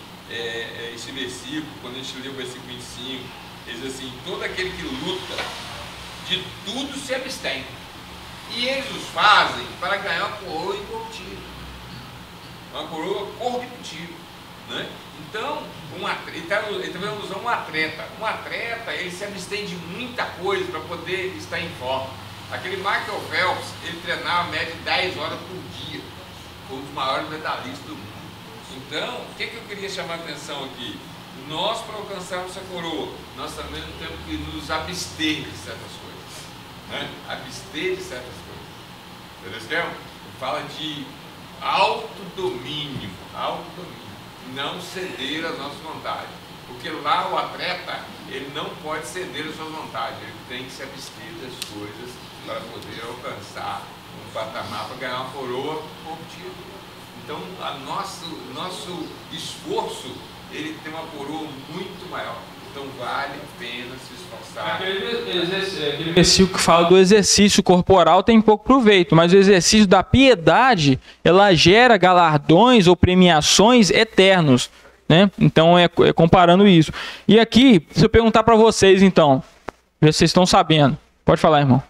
esse versículo, quando a gente lê o versículo 25, ele diz assim, todo aquele que luta de tudo se abstém. E eles os fazem para ganhar uma coroa incorruptível. Uma coroa corruptível. Né? Então, ele está usando um atleta. Um atleta, ele se abstém de muita coisa para poder estar em forma. Aquele Michael Phelps, ele treinava a média de 10 horas por dia. Foi um dos maiores medalhistas do mundo. Então, o que eu queria chamar a atenção aqui? Nós, para alcançarmos essa coroa, nós também temos que nos abster de certas coisas. Né? Abster de certas coisas. Entendeu? Fala de autodomínio, não ceder às nossas vontades. Porque lá o atleta, ele não pode ceder às suas vontades, ele tem que se abster das coisas para poder alcançar um patamar, para ganhar uma coroa corruptível. Então, nosso esforço, ele tem uma coroa muito maior. Então vale a pena se esforçar. Aquele versículo que fala do exercício corporal tem pouco proveito, mas o exercício da piedade, ela gera galardões ou premiações eternos, né? Então é comparando isso. E aqui, se eu perguntar para vocês então, vocês estão sabendo. Pode falar, irmão.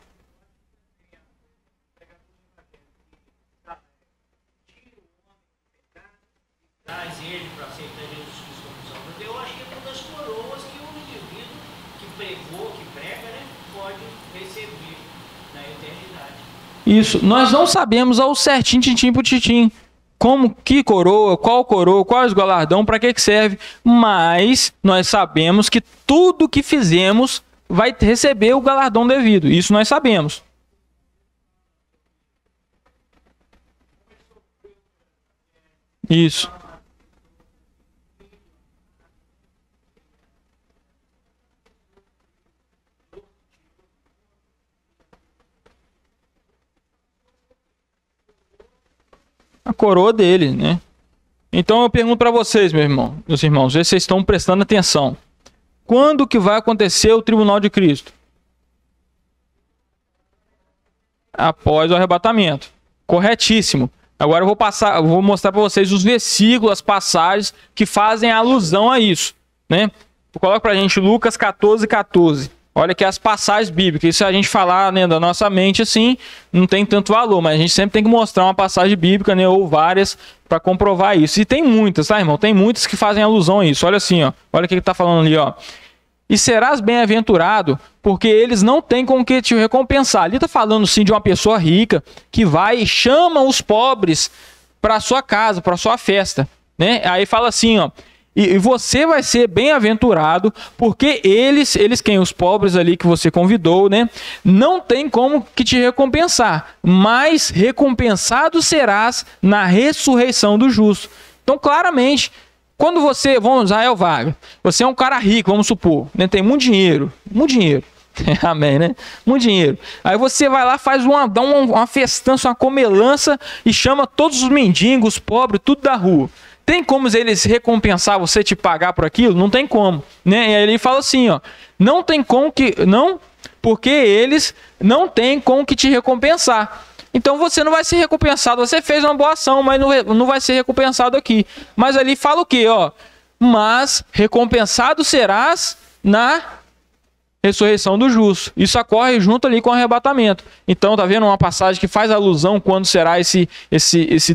Traz ele para aceitar Jesus Cristo como Salvador. Eu acho que é uma das coroas que o indivíduo que pregou, que prega, né, pode receber na eternidade. Isso, nós não sabemos ao certinho, tintim por tintim, como, que coroa, qual os galardão, para que serve, mas nós sabemos que tudo que fizemos vai receber o galardão devido, isso nós sabemos. Isso. A coroa dele, né? Então eu pergunto para vocês, meus irmãos, vê se vocês estão prestando atenção. Quando que vai acontecer o tribunal de Cristo? Após o arrebatamento. Corretíssimo. Agora eu vou mostrar para vocês os versículos, as passagens que fazem alusão a isso, né? Coloca para a gente Lucas 14:14. Olha aqui as passagens bíblicas. Isso a gente falar, né, da nossa mente assim, não tem tanto valor, mas a gente sempre tem que mostrar uma passagem bíblica, né, ou várias, para comprovar isso. E tem muitas, tá, irmão? Tem muitas que fazem alusão a isso. Olha assim, ó. Olha o que ele está falando ali, ó. E serás bem-aventurado, porque eles não têm com que te recompensar. Ali está falando sim de uma pessoa rica que vai e chama os pobres para sua casa, para sua festa, né? Aí fala assim, ó. E você vai ser bem-aventurado, porque eles quem? Os pobres ali que você convidou, né? Não tem como que te recompensar, mas recompensado serás na ressurreição do justo. Então, claramente, quando você, vamos usar El Vaga, você é um cara rico, vamos supor, né? Tem muito dinheiro, amém, né? Muito dinheiro. Aí você vai lá, dá uma festança, uma comelança e chama todos os mendigos, pobres, tudo da rua. Tem como eles recompensar você, te pagar por aquilo? Não tem como, né? E aí ele fala assim, ó, não tem como que, não, porque eles não têm como que te recompensar. Então você não vai ser recompensado, você fez uma boa ação, mas não vai ser recompensado aqui. Mas ali fala o quê, ó? Mas recompensado serás na ressurreição do justo. Isso ocorre junto ali com o arrebatamento. Então, tá vendo uma passagem que faz alusão quando será esse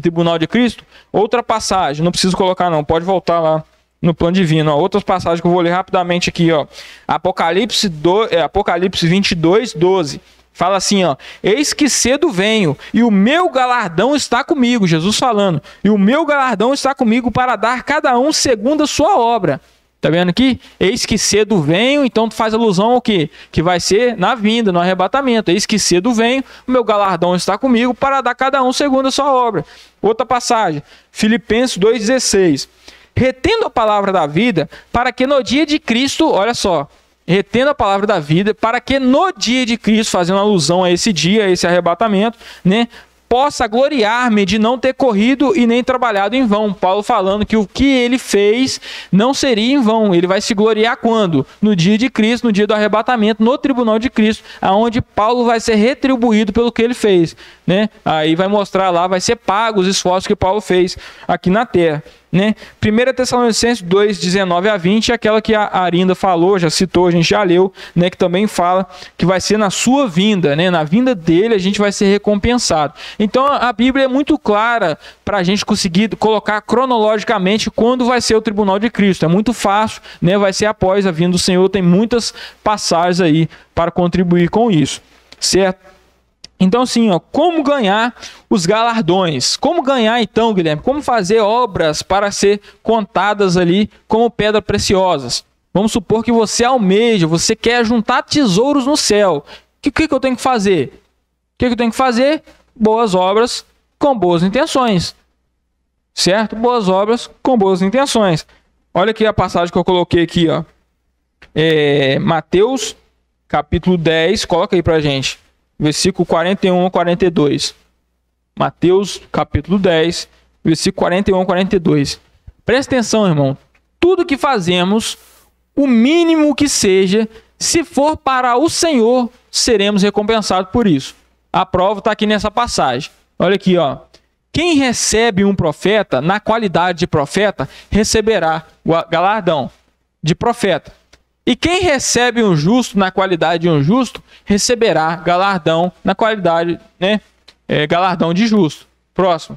tribunal de Cristo? Outra passagem, não preciso colocar não, pode voltar lá no plano divino. Ó. Outras passagens que eu vou ler rapidamente aqui, ó. Apocalipse 22:12. Fala assim, ó: eis que cedo venho, e o meu galardão está comigo, Jesus falando, e o meu galardão está comigo para dar cada um segundo a sua obra. Tá vendo aqui? Eis que cedo venho, então faz alusão ao quê? Que vai ser na vinda, no arrebatamento. Eis que cedo venho, o meu galardão está comigo para dar cada um segundo a sua obra. Outra passagem, Filipenses 2:16. Retendo a palavra da vida, para que no dia de Cristo, olha só, retendo a palavra da vida, para que no dia de Cristo, fazendo alusão a esse dia, a esse arrebatamento, né, possa gloriar-me de não ter corrido e nem trabalhado em vão. Paulo falando que o que ele fez não seria em vão. Ele vai se gloriar quando? No dia de Cristo, no dia do arrebatamento, no tribunal de Cristo, aonde Paulo vai ser retribuído pelo que ele fez, né? Aí vai mostrar lá, vai ser pago os esforços que Paulo fez aqui na terra, né? 1 Tessalonicenses 2:19-20, aquela que a Arinda falou, já citou, a gente já leu, né? Que também fala que vai ser na sua vinda, né? Na vinda dele a gente vai ser recompensado. Então a Bíblia é muito clara para a gente conseguir colocar cronologicamente quando vai ser o tribunal de Cristo. É muito fácil, né? Vai ser após a vinda do Senhor. Tem muitas passagens aí para contribuir com isso, certo? Então assim, ó, como ganhar os galardões? Como ganhar então, Guilherme? Como fazer obras para ser contadas ali como pedras preciosas? Vamos supor que você almeja, você quer juntar tesouros no céu. O que eu tenho que fazer? O que eu tenho que fazer? Boas obras com boas intenções. Certo? Boas obras com boas intenções. Olha aqui a passagem que eu coloquei aqui, ó. Mateus, capítulo 10, coloca aí pra gente. Versículo 41-42. Mateus, capítulo 10, versículo 41-42. Presta atenção, irmão. Tudo que fazemos, o mínimo que seja, se for para o Senhor, seremos recompensados por isso. A prova está aqui nessa passagem. Olha aqui, ó. Quem recebe um profeta, na qualidade de profeta, receberá o galardão de profeta. E quem recebe um justo na qualidade de um justo, receberá galardão na qualidade, né? Galardão de justo. Próximo.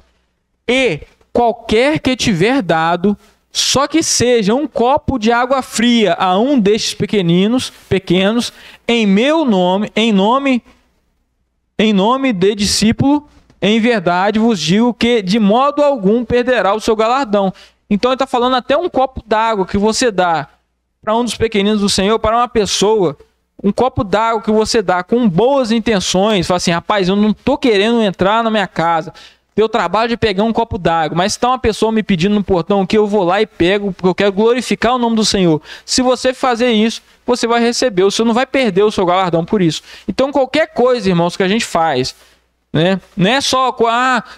E qualquer que tiver dado, só que seja um copo de água fria a um destes pequenos, em meu nome, em nome de discípulo, em verdade vos digo que de modo algum perderá o seu galardão. Então ele está falando até um copo d'água que você dá para um dos pequeninos do Senhor, para uma pessoa, um copo d'água que você dá com boas intenções, fala assim, rapaz, eu não estou querendo entrar na minha casa, ter o trabalho de pegar um copo d'água, mas está uma pessoa me pedindo no portão que eu vou lá e pego, porque eu quero glorificar o nome do Senhor. Se você fazer isso, você vai receber, você não vai perder o seu galardão por isso. Então qualquer coisa, irmãos, que a gente faz né? Não é só,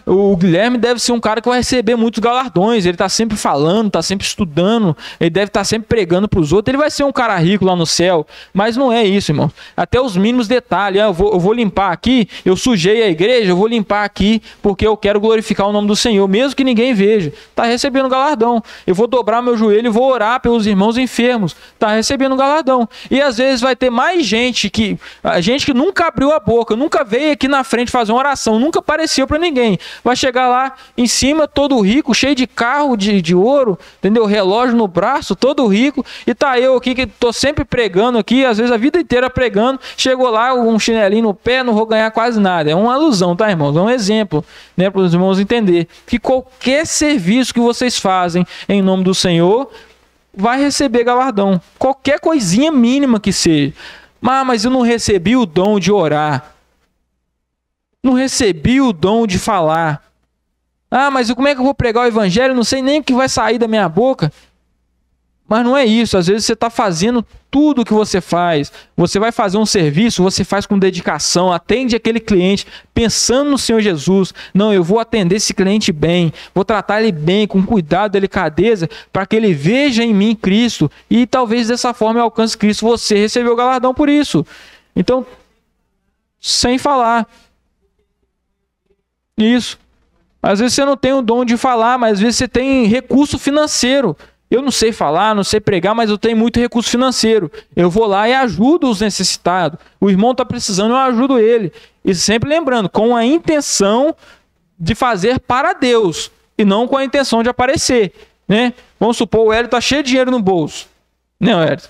o Guilherme deve ser um cara que vai receber muitos galardões, ele está sempre falando, está sempre estudando, ele deve estar sempre pregando para os outros, ele vai ser um cara rico lá no céu, mas não é isso, irmão. Até os mínimos detalhes, eu vou limpar aqui, eu sujei a igreja, eu vou limpar aqui porque eu quero glorificar o nome do Senhor, mesmo que ninguém veja, está recebendo galardão. Eu vou dobrar meu joelho e vou orar pelos irmãos enfermos, está recebendo galardão. E às vezes vai ter mais gente que nunca abriu a boca, nunca veio aqui na frente fazer uma oração, nunca apareceu para ninguém. Vai chegar lá em cima todo rico, cheio de carro de ouro, entendeu? Relógio no braço, todo rico, e tá eu aqui que tô sempre pregando aqui, às vezes a vida inteira pregando, chegou lá um chinelinho no pé, não vou ganhar quase nada. É uma alusão, tá, irmãos? É um exemplo, né, para os irmãos entender que qualquer serviço que vocês fazem em nome do Senhor vai receber galardão, qualquer coisinha mínima que seja. Mas eu não recebi o dom de orar, não recebi o dom de falar. Mas como é que eu vou pregar o evangelho? Não sei nem o que vai sair da minha boca. Mas não é isso. Às vezes você está fazendo tudo o que você faz. Você vai fazer um serviço, você faz com dedicação, atende aquele cliente, pensando no Senhor Jesus. Não, eu vou atender esse cliente bem, vou tratar ele bem, com cuidado, delicadeza, para que ele veja em mim Cristo. E talvez dessa forma eu alcance Cristo. Você recebeu o galardão por isso. Então, sem falar. Isso. Às vezes você não tem o dom de falar, mas às vezes você tem recurso financeiro. Eu não sei falar, não sei pregar, mas eu tenho muito recurso financeiro. Eu vou lá e ajudo os necessitados. O irmão está precisando, eu ajudo ele. E sempre lembrando, com a intenção de fazer para Deus e não com a intenção de aparecer, né? Vamos supor, o Hélio está cheio de dinheiro no bolso. Não, Hélio.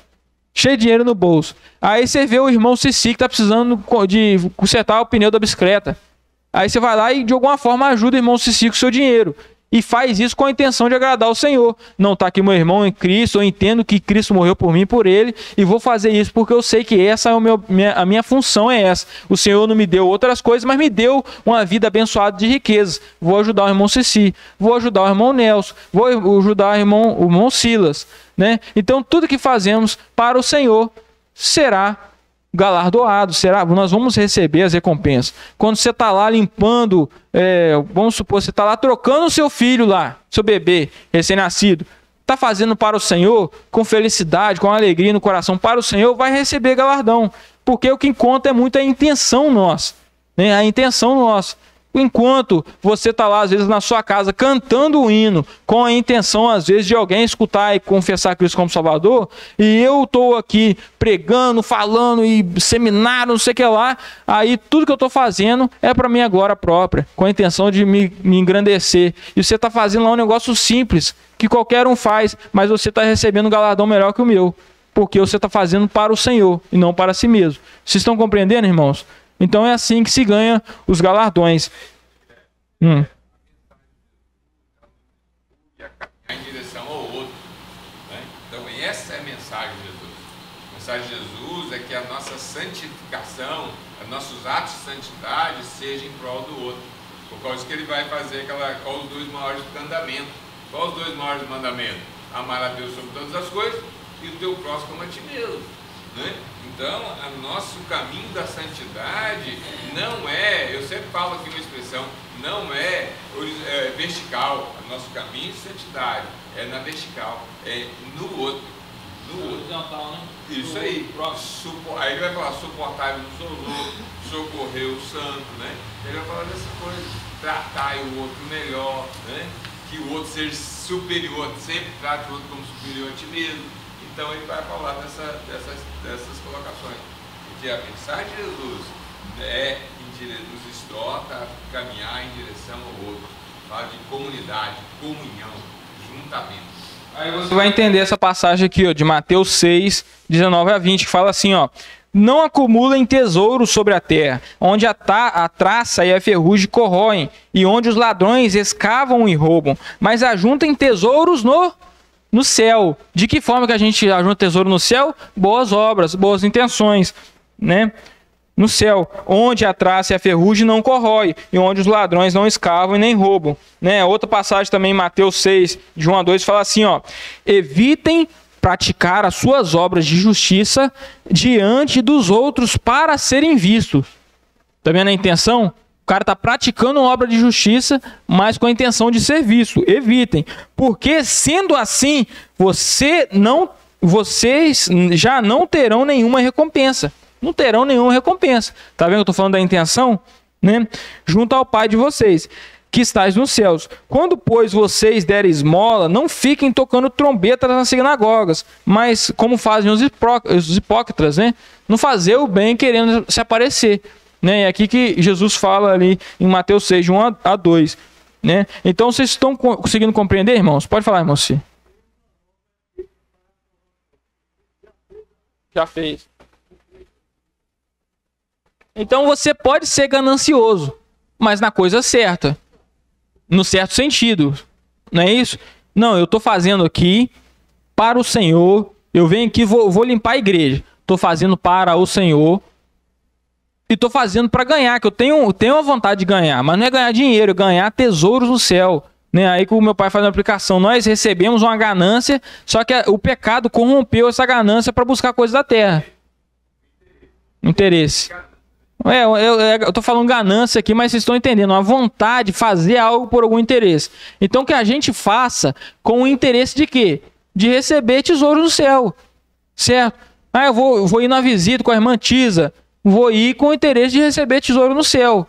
Cheio de dinheiro no bolso. Aí você vê o irmão Cici que está precisando de consertar o pneu da bicicleta. Aí você vai lá e de alguma forma ajuda o irmão Cici com o seu dinheiro. E faz isso com a intenção de agradar o Senhor. Não, está aqui meu irmão em Cristo, eu entendo que Cristo morreu por mim e por ele, e vou fazer isso porque eu sei que essa é a minha função é essa. O Senhor não me deu outras coisas, mas me deu uma vida abençoada de riquezas. Vou ajudar o irmão Cici, vou ajudar o irmão Nelson, vou ajudar o irmão Silas, né? Então tudo que fazemos para o Senhor será galardoado, nós vamos receber as recompensas. Quando você está lá limpando, vamos supor, você está lá trocando o seu filho lá, seu bebê recém-nascido, está fazendo para o Senhor, com felicidade, com alegria no coração, para o Senhor, vai receber galardão, porque o que conta é muito a intenção nossa, né? A intenção nossa. Enquanto você está lá, às vezes, na sua casa, cantando o hino, com a intenção, às vezes, de alguém escutar e confessar Cristo como Salvador, e eu estou aqui pregando, falando, e seminário, não sei o que lá, aí tudo que eu estou fazendo é para minha glória própria, com a intenção de me engrandecer. E você está fazendo lá um negócio simples, que qualquer um faz, mas você está recebendo um galardão melhor que o meu, porque você está fazendo para o Senhor, e não para si mesmo. Vocês estão compreendendo, irmãos? Então é assim que se ganha os galardões. E a caminhar em direção ao outro, né? Então essa é a mensagem de Jesus. A mensagem de Jesus é que a nossa santificação, os nossos atos de santidade sejam em prol do outro. Por causa que ele vai fazer qual os 2 maiores mandamentos. Qual os 2 maiores mandamentos? Amar a Deus sobre todas as coisas e o teu próximo como a ti mesmo, né? Então, o nosso caminho da santidade não é, eu sempre falo aqui uma expressão, não é vertical. O nosso caminho de santidade é na vertical, é no outro. Horizontal, né? Isso aí. Aí ele vai falar suportável nos outros, socorrer o santo, né? Ele vai falar dessa coisa, tratar o outro melhor, né? Que o outro seja superior, sempre trate o outro como superior a ti mesmo. Então ele vai falar dessas colocações. Porque a mensagem de Jesus nos exorta a caminhar em direção ao outro. Fala de comunidade, comunhão, juntamento. Aí você vai entender essa passagem aqui, ó, de Mateus 6, 19 a 20, que fala assim, ó: não acumulem tesouros sobre a terra, onde a traça e a ferrugem corroem, e onde os ladrões escavam e roubam, mas ajuntem tesouros no céu. De que forma que a gente ajunta tesouro no céu? Boas obras, boas intenções, né? No céu, onde a traça e a ferrugem não corrói, e onde os ladrões não escavam e nem roubam, né? Outra passagem também, Mateus 6, de 1 a 2, fala assim, ó: evitem praticar as suas obras de justiça diante dos outros para serem vistos. Tá vendo a intenção? cara está praticando obra de justiça, mas com a intenção de ser visto. Evitem. Porque, sendo assim, vocês já não terão nenhuma recompensa. Não terão nenhuma recompensa. Tá vendo que eu estou falando da intenção? Né? Junto ao Pai de vocês, que estais nos céus. Quando, pois, vocês derem esmola, não fiquem tocando trombetas nas sinagogas, mas como fazem os hipócritas, né? Não fazer o bem querendo se aparecer. Né? É aqui que Jesus fala ali em Mateus 6, de 1 a 2. Né? Então, vocês estão conseguindo compreender, irmãos? Pode falar, irmão. Sim. Já fez. Então, você pode ser ganancioso, mas na coisa certa. No certo sentido. Não é isso? Não, eu estou fazendo aqui para o Senhor. Eu venho aqui, vou limpar a igreja. Estou fazendo para o Senhor. E estou fazendo para ganhar, que eu tenho a vontade de ganhar, mas não é ganhar dinheiro, é ganhar tesouros no céu. Né? Aí que o meu pai faz uma aplicação, nós recebemos uma ganância, só que o pecado corrompeu essa ganância para buscar coisas da terra. Interesse. Eu estou falando ganância aqui, mas vocês estão entendendo, uma vontade de fazer algo por algum interesse. Então que a gente faça com o interesse de quê? De receber tesouros no céu. Certo? Eu vou ir na visita com a irmã Tisa. Vou ir com o interesse de receber tesouro no céu.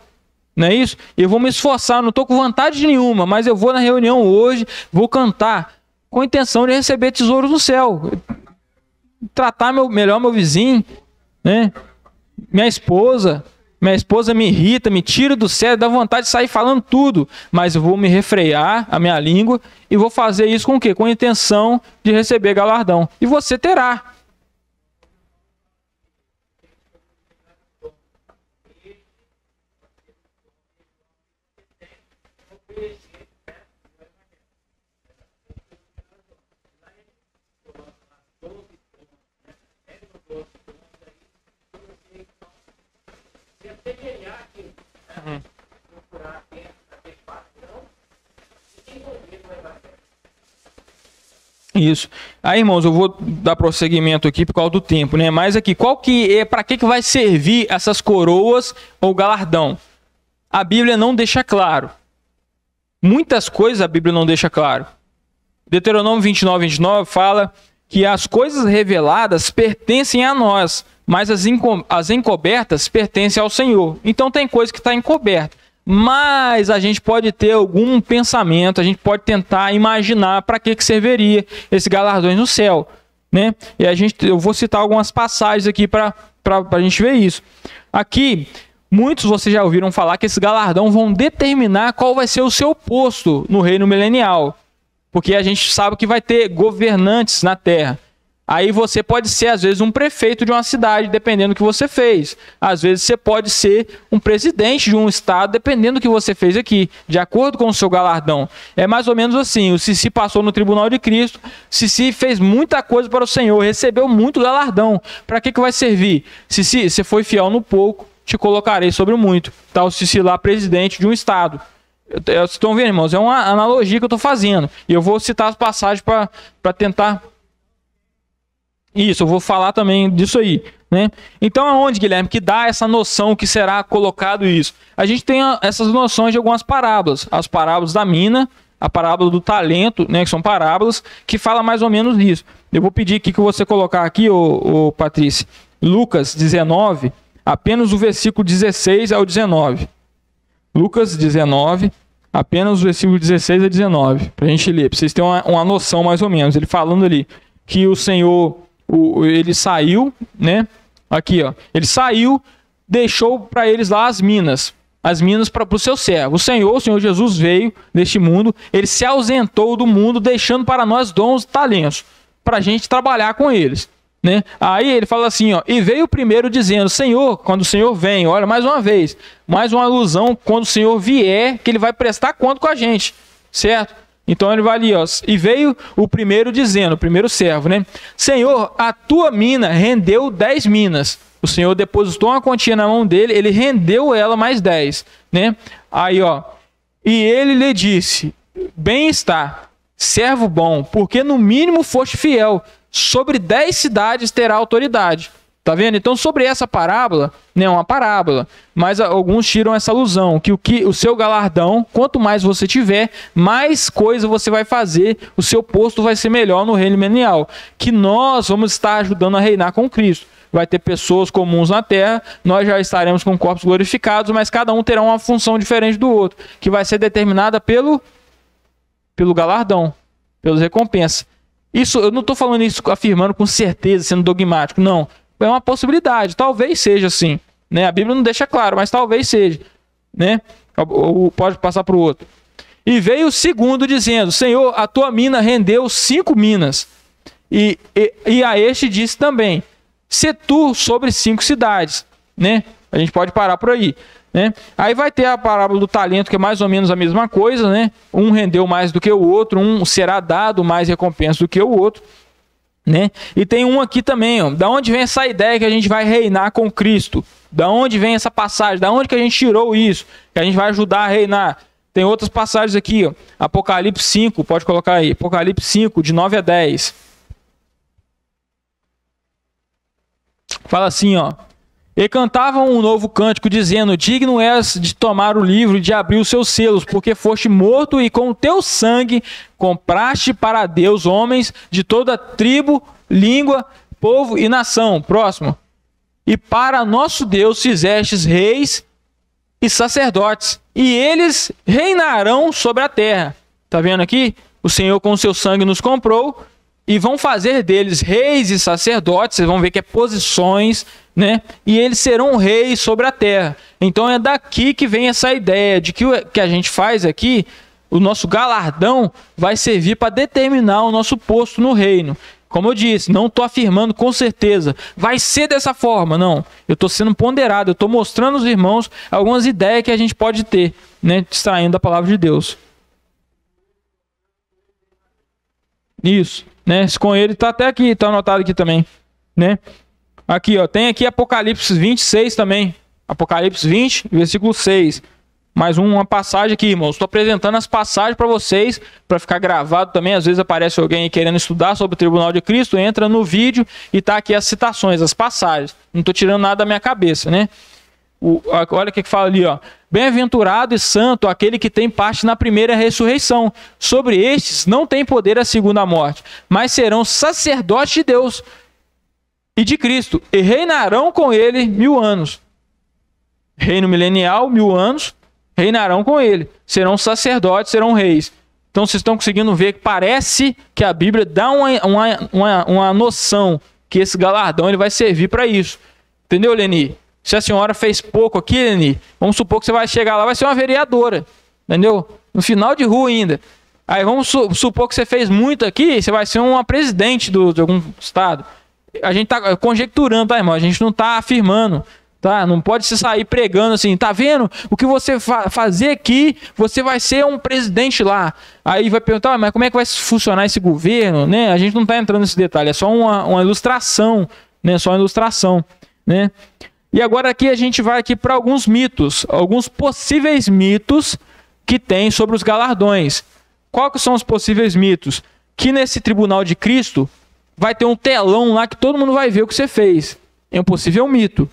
Não é isso? Eu vou me esforçar, não estou com vontade nenhuma, mas eu vou na reunião hoje, vou cantar com a intenção de receber tesouro no céu. Tratar melhor meu vizinho, né? Minha esposa me irrita, me tira do sério, dá vontade de sair falando tudo, mas eu vou me refrear a minha língua e vou fazer isso com o quê? Com a intenção de receber galardão. E você terá. Isso. Aí, irmãos, eu vou dar prosseguimento aqui por causa do tempo, né? Mas aqui, para que vai servir essas coroas ou galardão? A Bíblia não deixa claro. Muitas coisas a Bíblia não deixa claro. Deuteronômio 29 fala que as coisas reveladas pertencem a nós, mas as encobertas pertencem ao Senhor. Então tem coisa que está encoberta. Mas a gente pode ter algum pensamento, a gente pode tentar imaginar para que serviria esses galardões no céu. Né? E eu vou citar algumas passagens aqui para a gente ver isso. Aqui, muitos vocês já ouviram falar que esses galardões vão determinar qual vai ser o seu posto no reino milenial. Porque a gente sabe que vai ter governantes na terra. Aí você pode ser, às vezes, um prefeito de uma cidade, dependendo do que você fez. Às vezes você pode ser um presidente de um estado, dependendo do que você fez aqui, de acordo com o seu galardão. É mais ou menos assim, o Cici passou no tribunal de Cristo, Cici fez muita coisa para o Senhor, recebeu muito galardão. Para que vai servir? Cici, você foi fiel no pouco, te colocarei sobre o muito. Está o Cici lá, presidente de um estado. Vocês estão vendo, irmãos? É uma analogia que eu estou fazendo. E eu vou citar as passagens para tentar... Isso, eu vou falar também disso aí, né? Então, aonde, Guilherme, que dá essa noção que será colocado isso? A gente tem essas noções de algumas parábolas. As parábolas da mina, a parábola do talento, né? Que são parábolas que falam mais ou menos isso. Eu vou pedir aqui que você colocar aqui, ô Patrícia, Lucas 19, apenas o versículo 16 ao 19. Lucas 19, apenas o versículo 16 a 19, para a gente ler, para vocês terem uma noção mais ou menos. Ele falando ali que o Senhor... ele saiu, né? Aqui, ó. Ele saiu, deixou para eles lá as minas para o seu servo. O Senhor Jesus veio deste mundo, ele se ausentou do mundo, deixando para nós dons e talentos, para a gente trabalhar com eles, né? Aí ele fala assim, ó, e veio o primeiro dizendo, Senhor, quando o Senhor vem, olha, mais uma vez, mais uma alusão, quando o Senhor vier, que ele vai prestar conta com a gente, certo? Então ele vai ali, ó, e veio o primeiro dizendo, o primeiro servo, né? Senhor, a tua mina rendeu 10 minas. O Senhor depositou uma quantia na mão dele, ele rendeu ela mais 10, né? Aí, ó, e ele lhe disse, bem está, servo bom, porque no mínimo foste fiel, sobre 10 cidades terá autoridade. Tá vendo? Então, sobre essa parábola, não é uma parábola, mas alguns tiram essa alusão, que o seu galardão, quanto mais você tiver, mais coisa você vai fazer, o seu posto vai ser melhor no reino milenial, que nós vamos estar ajudando a reinar com Cristo. Vai ter pessoas comuns na terra, nós já estaremos com corpos glorificados, mas cada um terá uma função diferente do outro, que vai ser determinada pelo galardão, pelas recompensas. Isso, eu não estou falando isso afirmando com certeza, sendo dogmático, não. É uma possibilidade, talvez seja assim, né? A Bíblia não deixa claro, mas talvez seja, né? Ou pode passar para o outro. E veio o segundo dizendo: Senhor, a tua mina rendeu 5 minas. E a este disse também: se tu sobre 5 cidades, né? A gente pode parar por aí, né? Aí vai ter a parábola do talento, que é mais ou menos a mesma coisa, né? Um rendeu mais do que o outro, um será dado mais recompensa do que o outro, né? E tem um aqui também, ó. Da onde vem essa ideia que a gente vai reinar com Cristo? Da onde vem essa passagem? Da onde que a gente tirou isso? Que a gente vai ajudar a reinar? Tem outras passagens aqui, ó. Apocalipse 5, pode colocar aí. Apocalipse 5, de 9 a 10. Fala assim, ó: e cantavam um novo cântico, dizendo: digno és de tomar o livro e de abrir os seus selos, porque foste morto e com o teu sangue compraste para Deus homens de toda tribo, língua, povo e nação. Próximo. E para nosso Deus fizestes reis e sacerdotes, e eles reinarão sobre a terra. Tá vendo aqui? O Senhor com o seu sangue nos comprou, e vão fazer deles reis e sacerdotes. Vocês vão ver que é posições, né? E eles serão reis sobre a terra. Então é daqui que vem essa ideia de que o que a gente faz aqui, o nosso galardão, vai servir para determinar o nosso posto no reino. Como eu disse, não estou afirmando com certeza, vai ser dessa forma, não. Eu estou sendo ponderado, eu estou mostrando aos irmãos algumas ideias que a gente pode ter, né? Extraindo da palavra de Deus. Isso, né? Com ele está até aqui, está anotado aqui também, né? Aqui, ó, tem aqui Apocalipse 26 também. Apocalipse 20, versículo 6. Mais uma passagem aqui, irmãos. Estou apresentando as passagens para vocês, para ficar gravado também. Às vezes aparece alguém querendo estudar sobre o tribunal de Cristo, entra no vídeo e está aqui as citações, as passagens. Não estou tirando nada da minha cabeça, né? Olha o que fala ali, ó. Bem-aventurado e santo aquele que tem parte na primeira ressurreição. Sobre estes não tem poder a segunda morte, mas serão sacerdotes de Deus e de Cristo, e reinarão com ele 1000 anos. Reino milenial, 1000 anos, reinarão com ele. Serão sacerdotes, serão reis. Então vocês estão conseguindo ver que parece que a Bíblia dá uma noção que esse galardão ele vai servir para isso. Entendeu, Leni? Se a senhora fez pouco aqui, Leni, vamos supor que você vai chegar lá, vai ser uma vereadora. Entendeu? No final de rua ainda. Aí vamos supor que você fez muito aqui, você vai ser uma presidente de algum estado. A gente tá conjecturando, tá, irmão? A gente não tá afirmando, tá? Não pode se sair pregando assim, tá vendo? O que você fazer aqui, você vai ser um presidente lá. Aí vai perguntar, mas como é que vai funcionar esse governo, né? A gente não tá entrando nesse detalhe, é só uma ilustração, né? Só uma ilustração, né? E agora aqui a gente vai aqui para alguns mitos, alguns possíveis mitos que tem sobre os galardões. Qual que são os possíveis mitos? Que nesse tribunal de Cristo vai ter um telão lá que todo mundo vai ver o que você fez. É um possível mito,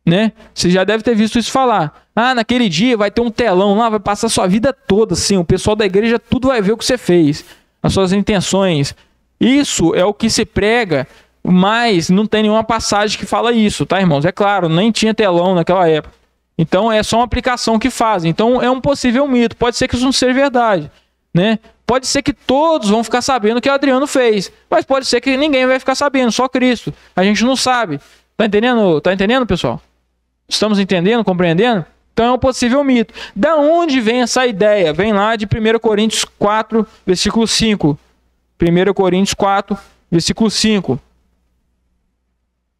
né? Você já deve ter visto isso falar. Ah, naquele dia vai ter um telão lá, vai passar a sua vida toda, assim, o pessoal da igreja tudo vai ver o que você fez, as suas intenções. Isso é o que se prega, mas não tem nenhuma passagem que fala isso, tá, irmãos? É claro, nem tinha telão naquela época. Então é só uma aplicação que fazem. Então é um possível mito. Pode ser que isso não seja verdade, né? Pode ser que todos vão ficar sabendo o que o Adriano fez, mas pode ser que ninguém vai ficar sabendo, só Cristo. A gente não sabe. Tá entendendo? Tá entendendo, pessoal? Estamos entendendo, compreendendo? Então é um possível mito. Da onde vem essa ideia? Vem lá de 1 Coríntios 4, versículo 5. 1 Coríntios 4, versículo 5.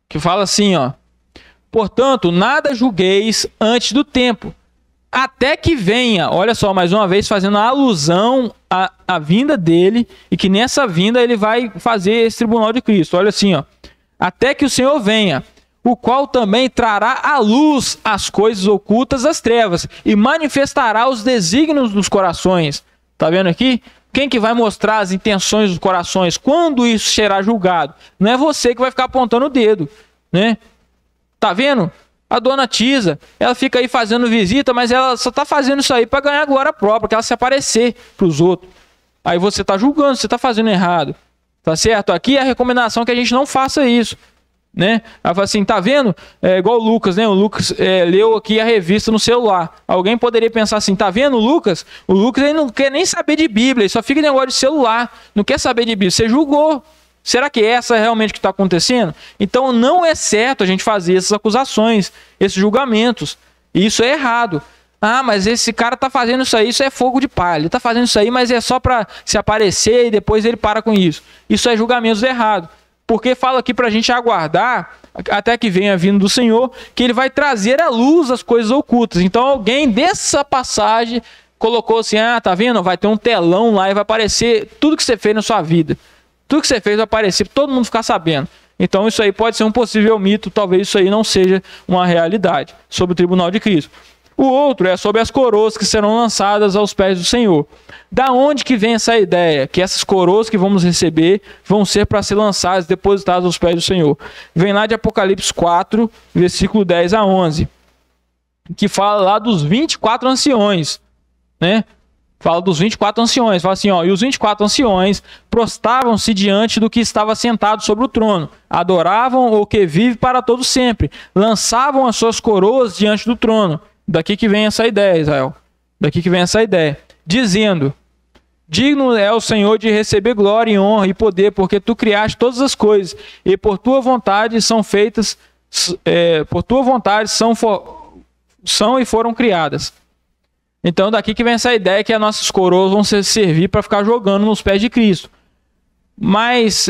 Que fala assim, ó: portanto, nada julgueis antes do tempo, até que venha. Olha só, mais uma vez fazendo a alusão à vinda dele, e que nessa vinda ele vai fazer esse tribunal de Cristo. Olha assim, ó: até que o Senhor venha, o qual também trará à luz as coisas ocultas das trevas e manifestará os desígnios dos corações. Tá vendo aqui? Quem que vai mostrar as intenções dos corações? Quando isso será julgado? Não é você que vai ficar apontando o dedo. né? Tá vendo? A dona Tisa, ela fica aí fazendo visita, mas ela só tá fazendo isso aí para ganhar glória própria, para ela se aparecer para os outros. Aí você tá julgando, você tá fazendo errado. Tá certo? Aqui é a recomendação que a gente não faça isso, né? Ela fala assim, tá vendo? É igual o Lucas, né? O Lucas leu aqui a revista no celular. Alguém poderia pensar assim, tá vendo o Lucas? O Lucas ele não quer nem saber de Bíblia, ele só fica em negócio de celular, não quer saber de Bíblia. Você julgou. Será que essa é realmente o que está acontecendo? Então não é certo a gente fazer essas acusações, esses julgamentos. E isso é errado. Ah, mas esse cara está fazendo isso aí, isso é fogo de palha. Ele está fazendo isso aí, mas é só para se aparecer e depois ele para com isso. Isso é julgamentos errados. Porque fala aqui para a gente aguardar até que venha vindo do Senhor, que ele vai trazer à luz as coisas ocultas. Então alguém dessa passagem colocou assim, ah, tá vendo? Vai ter um telão lá e vai aparecer tudo que você fez na sua vida. Tudo que você fez vai aparecer para todo mundo ficar sabendo. Então isso aí pode ser um possível mito, talvez isso aí não seja uma realidade sobre o tribunal de Cristo. O outro é sobre as coroas que serão lançadas aos pés do Senhor. Da onde que vem essa ideia? Que essas coroas que vamos receber vão ser para ser lançadas, depositadas aos pés do Senhor. Vem lá de Apocalipse 4, versículo 10 a 11. Que fala lá dos 24 anciões, né? Fala dos 24 anciões, fala assim, ó, e os 24 anciões prostravam-se diante do que estava sentado sobre o trono, adoravam o que vive para todo sempre, lançavam as suas coroas diante do trono. Daqui que vem essa ideia, Israel. Daqui que vem essa ideia. Dizendo, digno é o Senhor de receber glória e honra e poder, porque tu criaste todas as coisas, e por tua vontade são feitas, por tua vontade são e foram criadas. Então daqui que vem essa ideia que as nossas coroas vão servir para ficar jogando nos pés de Cristo. Mas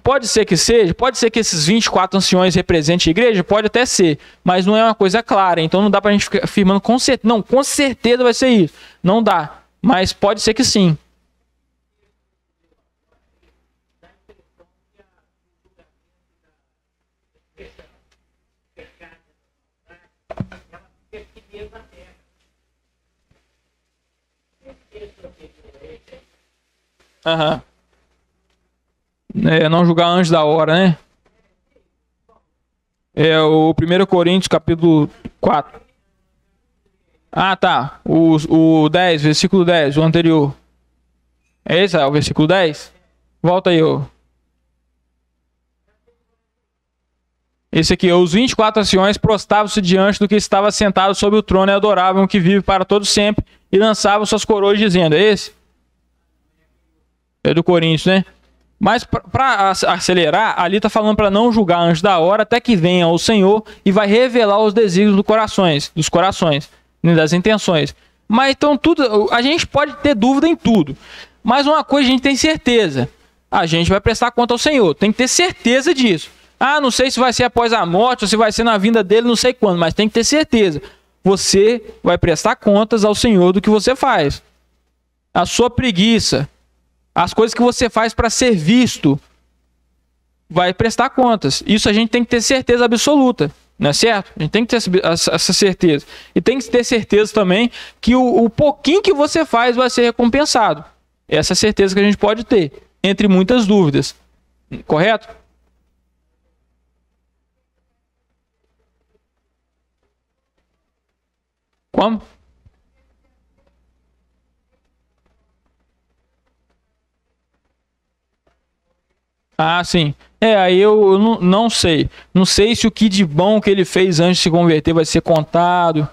pode ser que seja, pode ser que esses 24 anciões representem a igreja, pode até ser, mas não é uma coisa clara, então não dá para a gente ficar afirmando com certeza, não, com certeza vai ser isso, não dá, mas pode ser que sim. Aham. Não julgar antes da hora, né? É o 1 Coríntios, capítulo 4. Ah, tá. O 10, versículo 10, o anterior. É esse, o versículo 10? Volta aí, ó. Esse aqui, os 24 anciões prostravam-se diante do que estava sentado sobre o trono e adoravam o que vive para todo sempre e lançavam suas coroas dizendo, é esse? É do Coríntios, né? Mas para acelerar, ali está falando para não julgar antes da hora, até que venha o Senhor e vai revelar os desígnios dos corações, né, das intenções. Mas então tudo, a gente pode ter dúvida em tudo. Mas uma coisa a gente tem certeza, a gente vai prestar conta ao Senhor, tem que ter certeza disso. Ah, não sei se vai ser após a morte ou se vai ser na vinda dele, não sei quando, mas tem que ter certeza. Você vai prestar contas ao Senhor do que você faz. A sua preguiça, as coisas que você faz para ser visto, vai prestar contas. Isso a gente tem que ter certeza absoluta, não é certo? A gente tem que ter essa certeza. E tem que ter certeza também que o pouquinho que você faz vai ser recompensado. Essa é a certeza que a gente pode ter, entre muitas dúvidas. Correto? Como? Ah, sim. Aí eu não sei. Não sei se o que de bom que ele fez antes de se converter vai ser contado.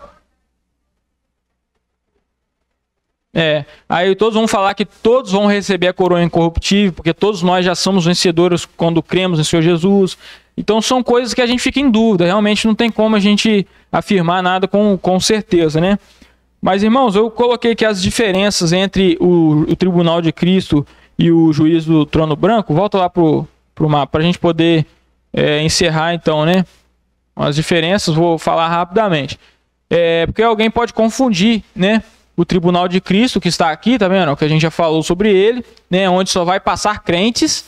Aí todos vão falar que todos vão receber a coroa incorruptível, porque todos nós já somos vencedores quando cremos no Senhor Jesus. Então são coisas que a gente fica em dúvida. Realmente não tem como a gente afirmar nada com certeza, né? Mas, irmãos, eu coloquei aqui as diferenças entre o tribunal de Cristo e o juízo do trono branco. Volta lá pro mapa para a gente poder encerrar então, né? As diferenças, vou falar rapidamente. Porque alguém pode confundir, né? O tribunal de Cristo que está aqui, tá vendo? O que a gente já falou sobre ele, né? Onde só vai passar crentes,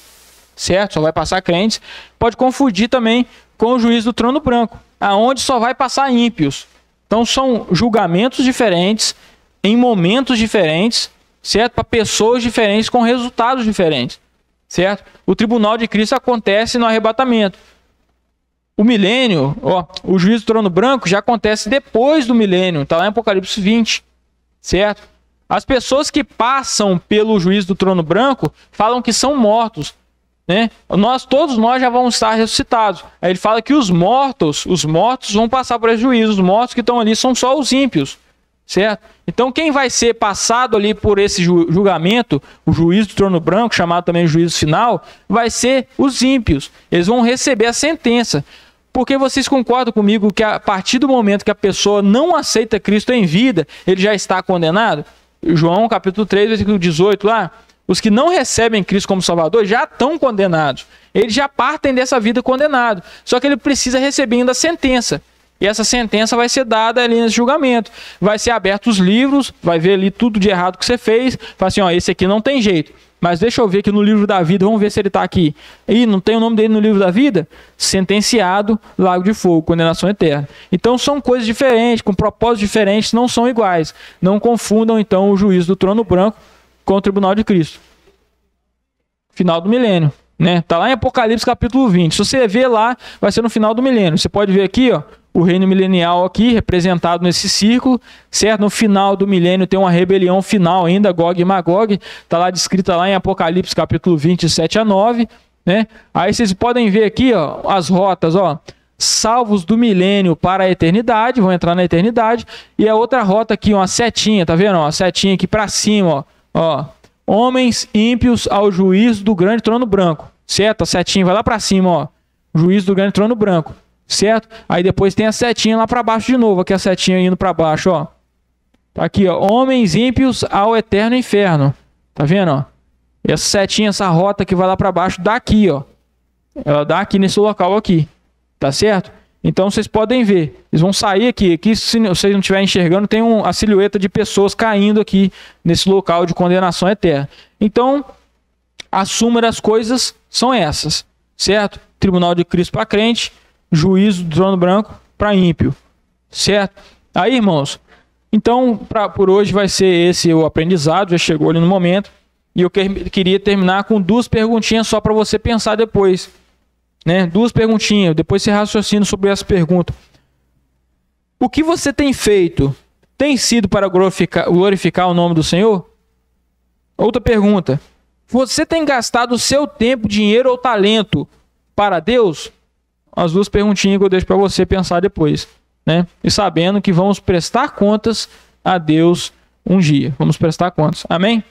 certo? Só vai passar crentes. Pode confundir também com o juízo do trono branco, aonde só vai passar ímpios. Então são julgamentos diferentes, em momentos diferentes, certo? Para pessoas diferentes, com resultados diferentes, certo? O tribunal de Cristo acontece no arrebatamento. O milênio, ó, o juízo do trono branco já acontece depois do milênio, está lá em Apocalipse 20, certo? As pessoas que passam pelo juízo do trono branco falam que são mortos, né? Todos nós já vamos estar ressuscitados. Aí ele fala que os mortos vão passar por esse juízo, os mortos que estão ali são só os ímpios, certo? Então quem vai ser passado ali por esse julgamento, o juízo do trono branco, chamado também juízo final, vai ser os ímpios. Eles vão receber a sentença. Porque vocês concordam comigo que a partir do momento que a pessoa não aceita Cristo em vida, ele já está condenado? João capítulo 3, versículo 18 lá, os que não recebem Cristo como Salvador já estão condenados. Eles já partem dessa vida condenado. Só que ele precisa receber ainda a sentença. E essa sentença vai ser dada ali nesse julgamento. Vai ser aberto os livros, vai ver ali tudo de errado que você fez. Fala assim, ó, esse aqui não tem jeito. Mas deixa eu ver aqui no livro da vida, vamos ver se ele está aqui. Ih, não tem o nome dele no livro da vida? Sentenciado, lago de fogo, condenação eterna. Então são coisas diferentes, com propósitos diferentes, não são iguais. Não confundam então o juízo do trono branco com o tribunal de Cristo. Final do milênio, né? Tá lá em Apocalipse capítulo 20. Se você ver lá, vai ser no final do milênio. Você pode ver aqui, ó, o reino milenial aqui, representado nesse círculo, certo? No final do milênio tem uma rebelião final ainda, Gog e Magog, está lá descrita lá em Apocalipse capítulo 20, 7 a 9, né? Aí vocês podem ver aqui, ó, as rotas, ó, salvos do milênio para a eternidade, vão entrar na eternidade, e a outra rota aqui, uma setinha, tá vendo? Ó, a setinha aqui para cima, ó, homens ímpios ao juízo do grande trono branco, certo? A setinha vai lá para cima, ó, juízo do grande trono branco. Certo? Aí depois tem a setinha lá para baixo de novo. Aqui a setinha indo para baixo, ó. Tá aqui, ó. Homens ímpios ao eterno inferno. Tá vendo, ó? Essa setinha, essa rota que vai lá para baixo, dá aqui, ó. Ela dá aqui nesse local aqui. Tá certo? Então vocês podem ver. Eles vão sair aqui. Aqui, se vocês não estiverem enxergando, tem a silhueta de pessoas caindo aqui nesse local de condenação eterna. Então, a suma das coisas são essas. Certo? Tribunal de Cristo para crente. Juízo do trono branco para ímpio, certo? Aí, irmãos, então, por hoje vai ser esse o aprendizado, já chegou ali no momento, e eu queria terminar com duas perguntinhas só para você pensar depois, né? Duas perguntinhas, depois você raciocina sobre essa pergunta. O que você tem feito tem sido para glorificar o nome do Senhor? Outra pergunta, você tem gastado o seu tempo, dinheiro ou talento para Deus? As duas perguntinhas que eu deixo para você pensar depois, né? E sabendo que vamos prestar contas a Deus um dia. Vamos prestar contas. Amém?